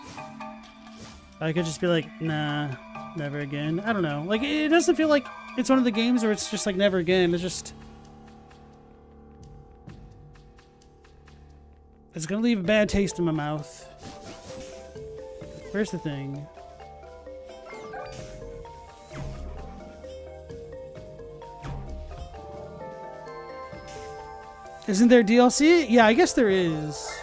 I could just be like, nah, never again. I don't know. Like, it doesn't feel like it's one of the games where it's just like never again. It's just... It's going to leave a bad taste in my mouth. Where's the thing? Isn't there DLC? Yeah, I guess there is.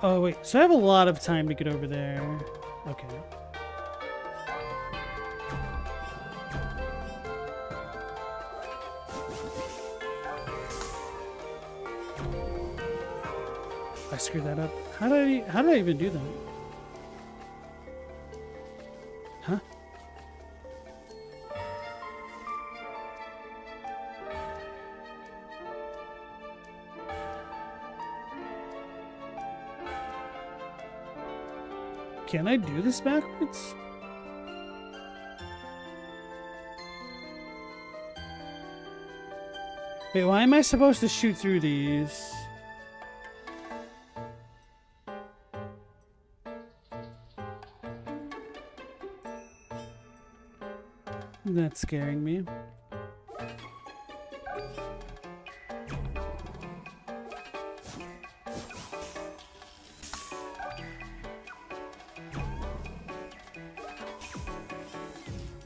Oh, wait. So I have a lot of time to get over there. Okay. I screwed that up. How did I even do that? Huh? Can I do this backwards? Wait, why am I supposed to shoot through these? That's scaring me.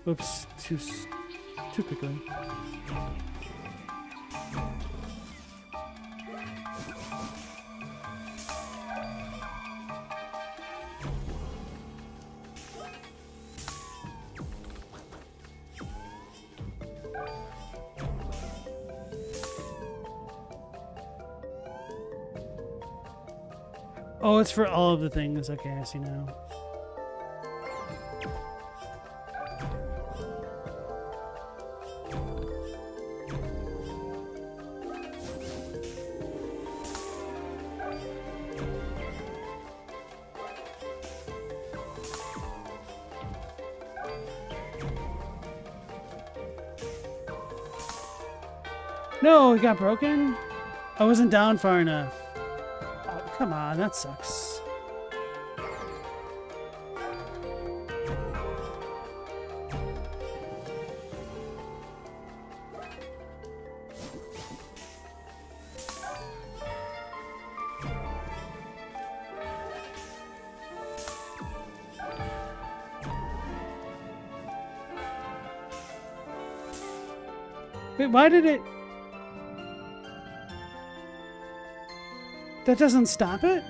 Oops, too quickly. Oh, it's for all of the things. Okay, I see now. No, it got broken? I wasn't down far enough. Oh, come on, that sucks. Wait, why did it... That doesn't stop it?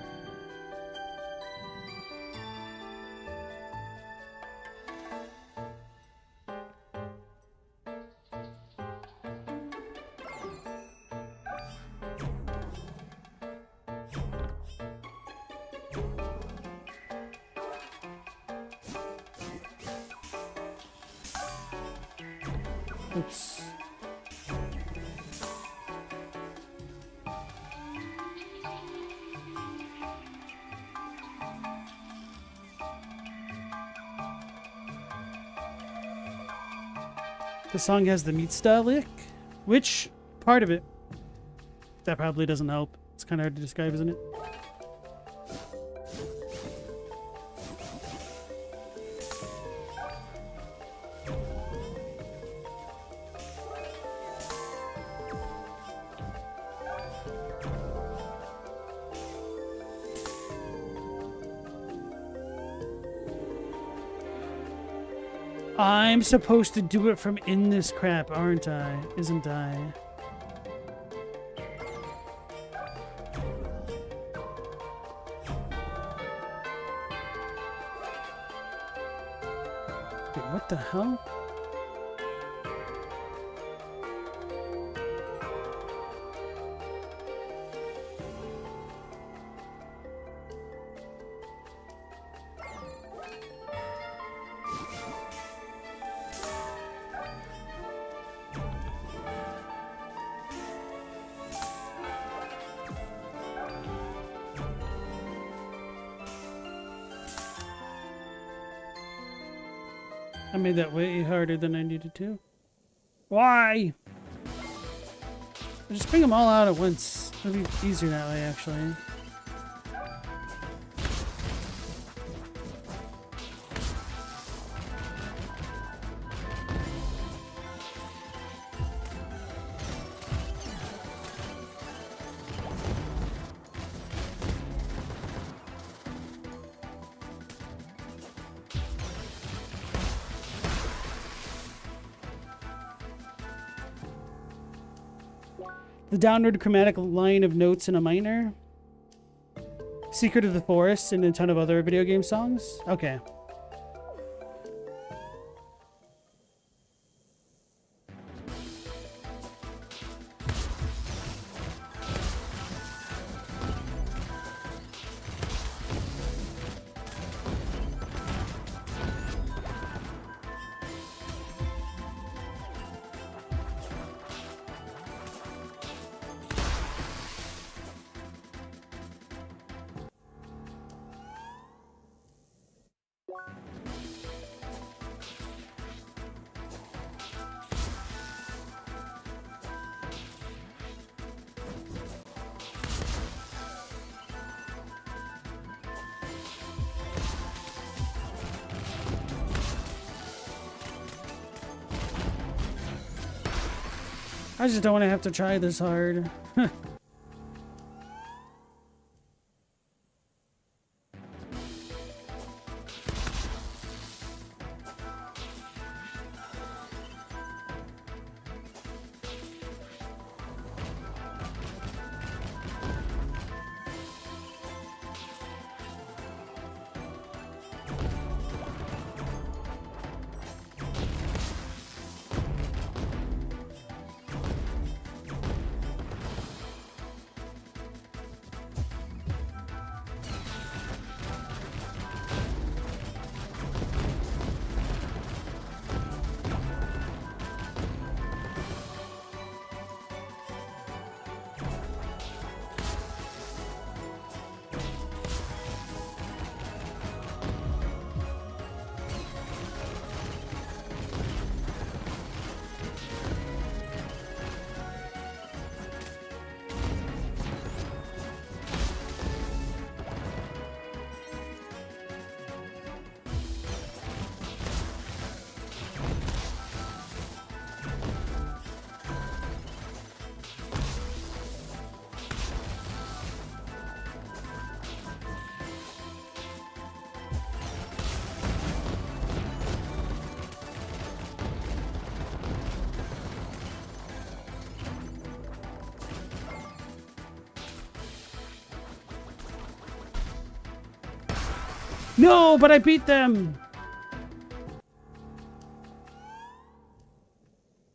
Oops. The song has the meat style lick. Which part of it? That probably doesn't help. It's kind of hard to describe, isn't it? I'm supposed to do it from in this crap, aren't I? Isn't I? Wait, what the hell? I made that way harder than I needed to. Why? Just bring them all out at once. It'll be easier that way, actually. The downward chromatic line of notes in a minor. Secret of the Forest and a ton of other video game songs. Okay. I just don't want to have to try this hard. No, but I beat them!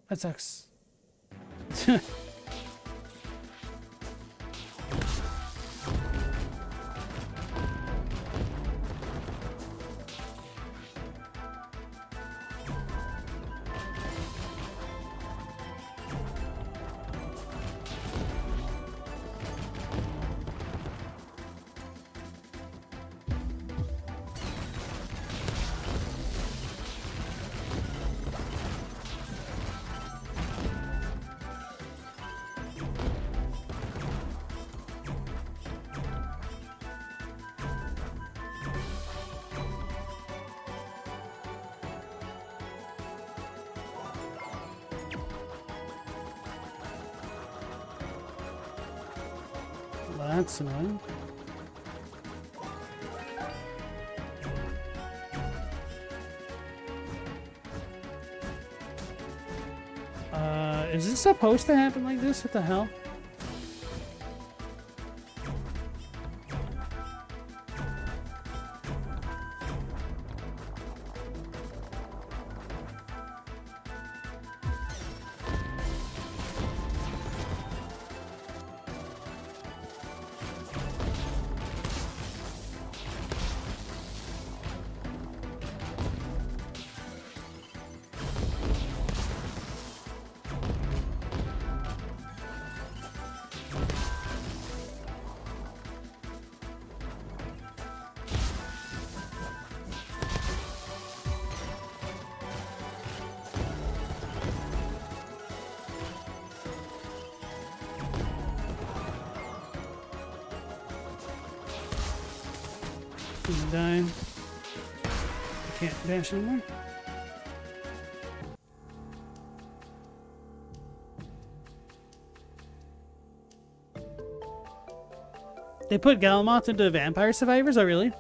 That sucks. That's annoying. Is this supposed to happen like this? What the hell? I'm gonna die. I can't dash anymore. They put Galamoth into Vampire Survivors? Oh, really?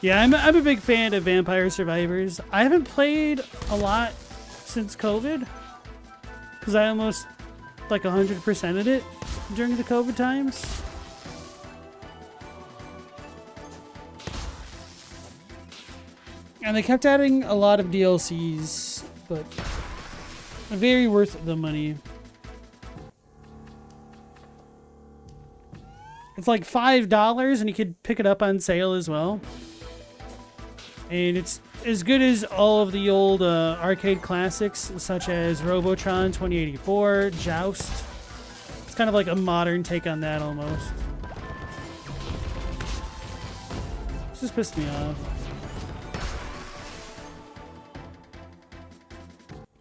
Yeah, I'm a big fan of Vampire Survivors. I haven't played a lot since COVID, because I almost like 100%ed it during the COVID times. And they kept adding a lot of DLCs, but very worth the money. It's like $5 and you could pick it up on sale as well. And it's as good as all of the old arcade classics, such as Robotron 2084, Joust. It's kind of like a modern take on that almost. This just pissed me off.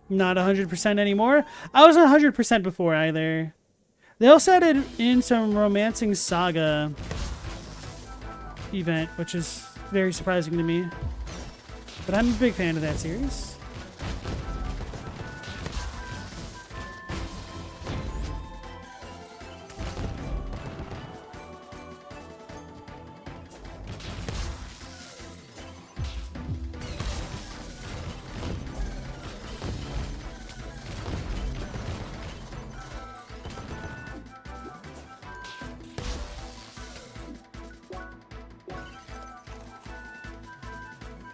Not 100% anymore. I wasn't 100% before either. They also added in some Romancing Saga event, which is very surprising to me. But I'm a big fan of that series.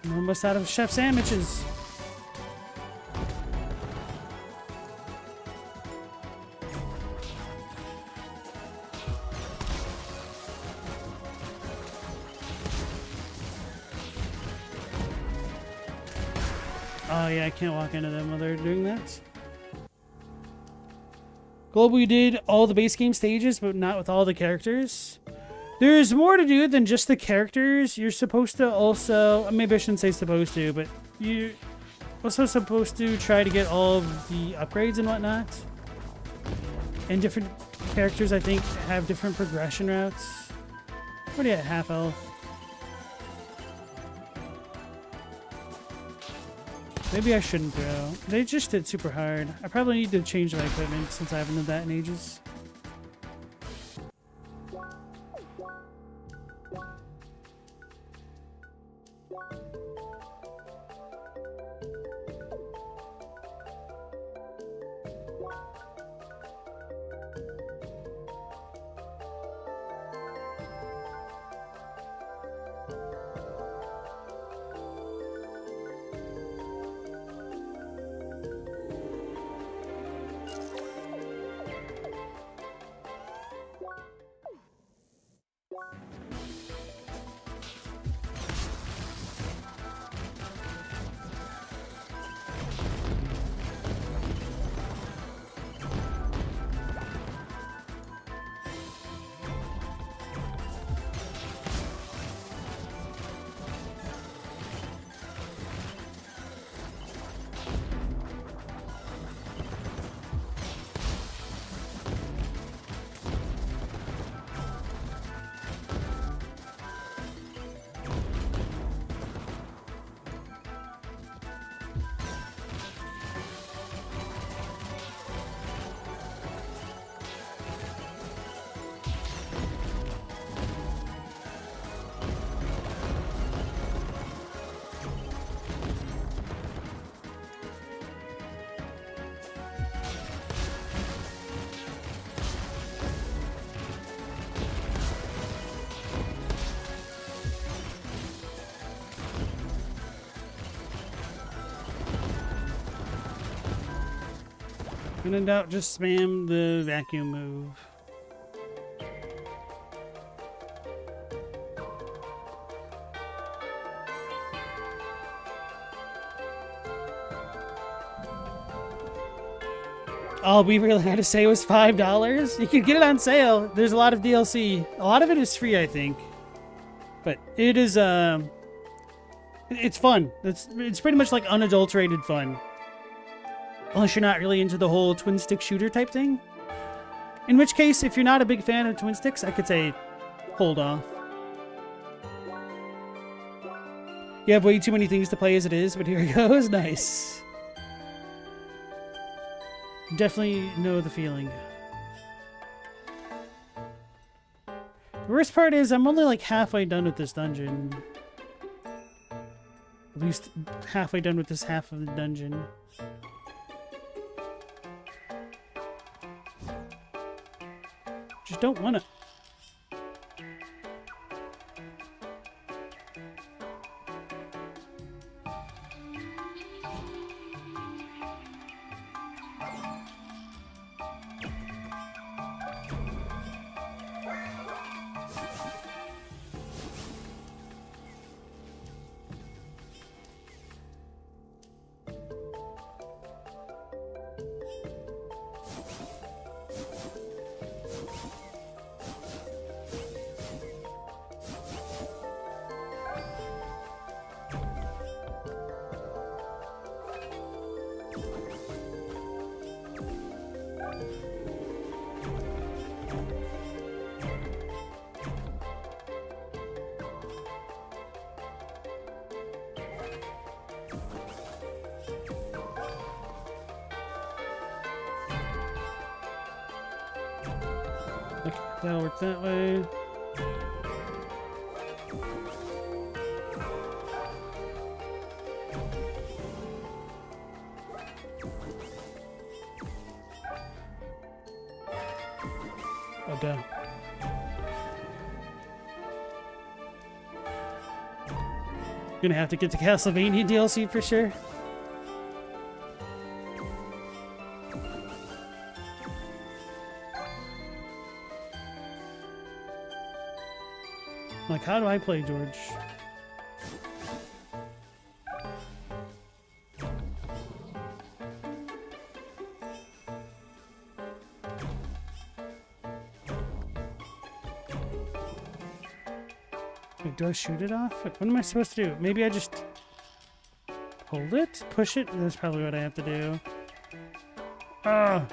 I'm almost out of chef sandwiches. Oh yeah, I can't walk into them while they're doing that. Global, you did all the base game stages, but not with all the characters. There's more to do than just the characters. You're supposed to also, maybe I shouldn't say supposed to, but you're also supposed to try to get all of the upgrades and whatnot. And different characters, I think, have different progression routes. What are you at, half health? Maybe I shouldn't throw. They just did super hard. I probably need to change my equipment since I haven't done that in ages. When in doubt, just spam the vacuum move. All we really had to say was $5. You can get it on sale. There's a lot of DLC. A lot of it is free, I think. But it is, it's fun. It's pretty much like unadulterated fun. Unless you're not really into the whole twin stick shooter type thing. In which case, if you're not a big fan of twin sticks, I could say hold off. You have way too many things to play as it is, but here it goes. Nice. Definitely know the feeling. The worst part is I'm only like halfway done with this dungeon. At least halfway done with this half of the dungeon. Just don't want to. Okay, that'll work that way. Oh, damn. Gonna have to get the Castlevania DLC for sure. Like, how do I play, George? Wait, do I shoot it off? What am I supposed to do? Maybe I just hold it? Push it? That's probably what I have to do. Ah!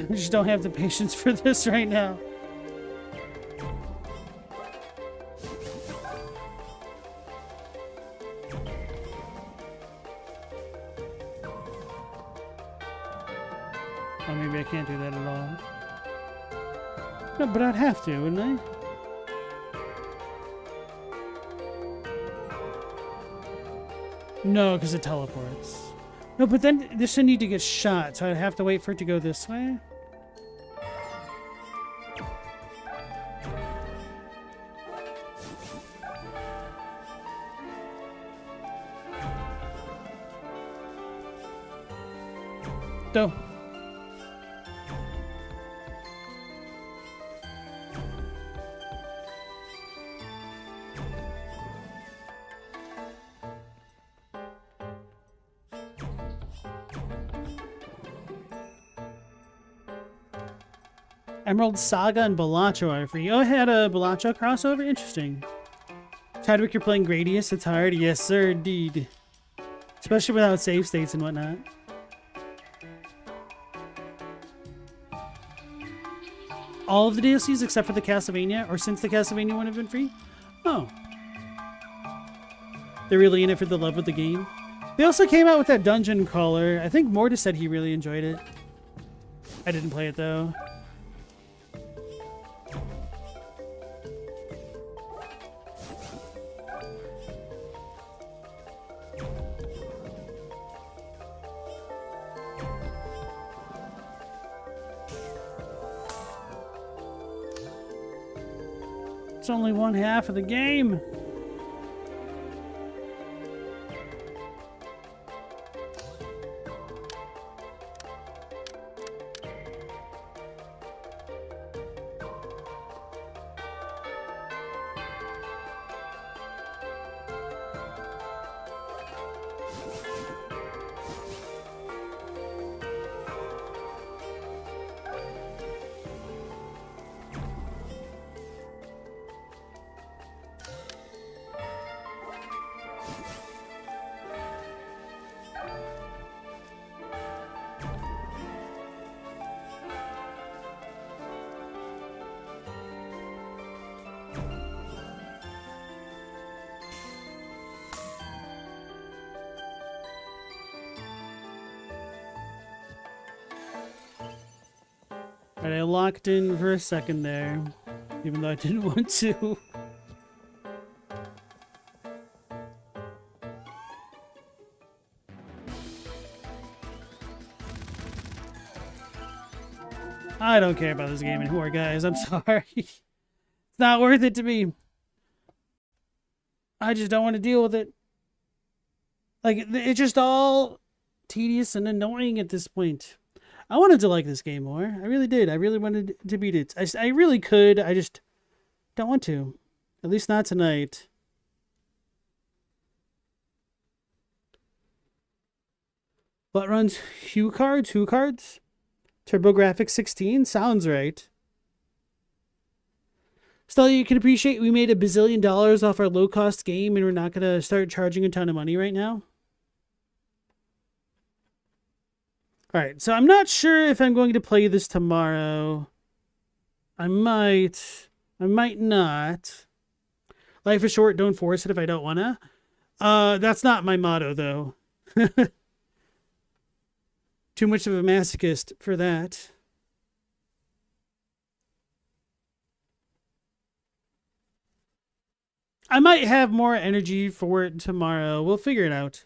I just don't have the patience for this right now. Oh, maybe I can't do that at all. No, but I'd have to, wouldn't I? No, because it teleports. No, but then this would need to get shot, so I'd have to wait for it to go this way. Go. Emerald Saga and Balatro are free. Oh, I had a Balatro crossover? Interesting. Chadwick, you're playing Gradius. It's hard. Yes, sir, indeed. Especially without save states and whatnot. All of the DLCs except for the Castlevania, or since the Castlevania one have been free? Oh. They're really in it for the love of the game. They also came out with that dungeon crawler. I think Mortis said he really enjoyed it. I didn't play it though. It's only one half of the game. Alright, I locked in for a second there, even though I didn't want to. I don't care about this game anymore, guys. I'm sorry. It's not worth it to me. I just don't want to deal with it. Like, it's just all tedious and annoying at this point. I wanted to like this game more. I really did. I really wanted to beat it. I really could. I just don't want to. At least not tonight. What runs Hue cards? Who cards? TurboGrafx 16? Sounds right. Still, you can appreciate we made $1 bazillion off our low-cost game and we're not going to start charging a ton of money right now. Alright, so I'm not sure if I'm going to play this tomorrow. I might not. Life is short, don't force it if I don't wanna. That's not my motto, though. Too much of a masochist for that. I might have more energy for it tomorrow. We'll figure it out.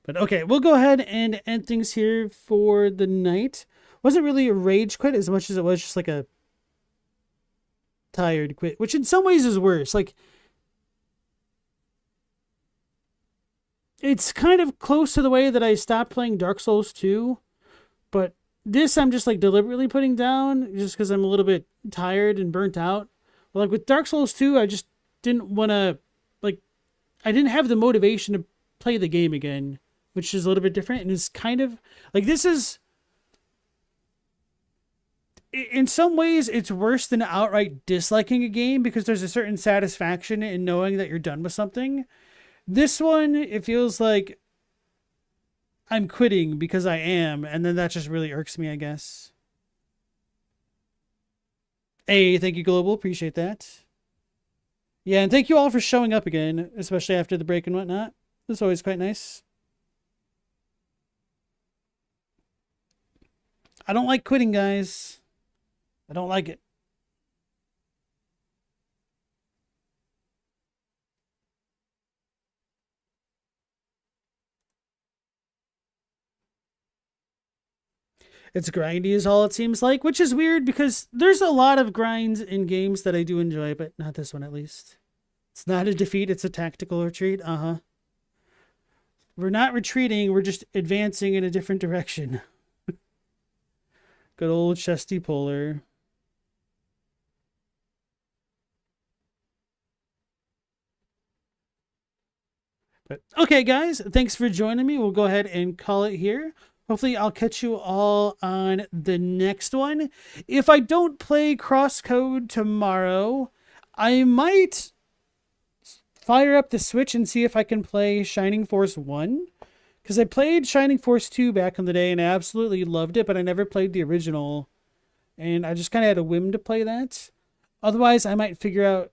But okay, we'll go ahead and end things here for the night. Wasn't really a rage quit as much as it was just like a tired quit, which in some ways is worse. Like, it's kind of close to the way that I stopped playing Dark Souls 2, but this I'm just like deliberately putting down just because I'm a little bit tired and burnt out. But like with Dark Souls 2, I just didn't want to, like, I didn't have the motivation to play the game again, which is a little bit different. And it's kind of like, this is, in some ways, it's worse than outright disliking a game because there's a certain satisfaction in knowing that you're done with something. This one, it feels like I'm quitting because I am, and then that just really irks me, I guess. Hey, thank you, Global. Appreciate that. Yeah, and thank you all for showing up again, especially after the break and whatnot. It's always quite nice. I don't like quitting, guys. I don't like it. It's grindy is all it seems like, which is weird because there's a lot of grinds in games that I do enjoy, but not this one at least. It's not a defeat, it's a tactical retreat. Uh-huh. We're not retreating, we're just advancing in a different direction. Good old chesty polar. But okay, guys, thanks for joining me. We'll go ahead and call it here. Hopefully, I'll catch you all on the next one. If I don't play Crosscode tomorrow, I might fire up the Switch and see if I can play Shining Force 1. Because I played Shining Force 2 back in the day and I absolutely loved it, but I never played the original. And I just kind of had a whim to play that. Otherwise, I might figure out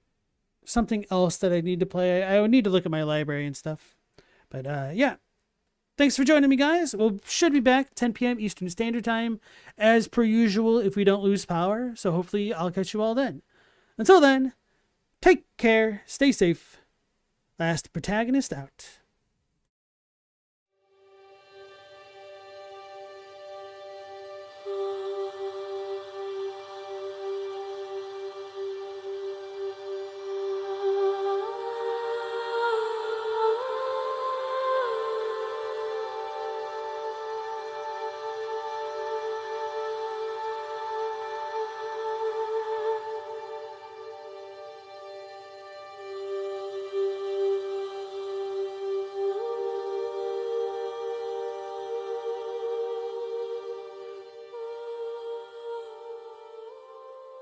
something else that I need to play. I would need to look at my library and stuff. But yeah. Thanks for joining me, guys. We should be back 10 p.m. Eastern Standard Time, as per usual, if we don't lose power. So hopefully I'll catch you all then. Until then, take care, stay safe. Last Protagonist out.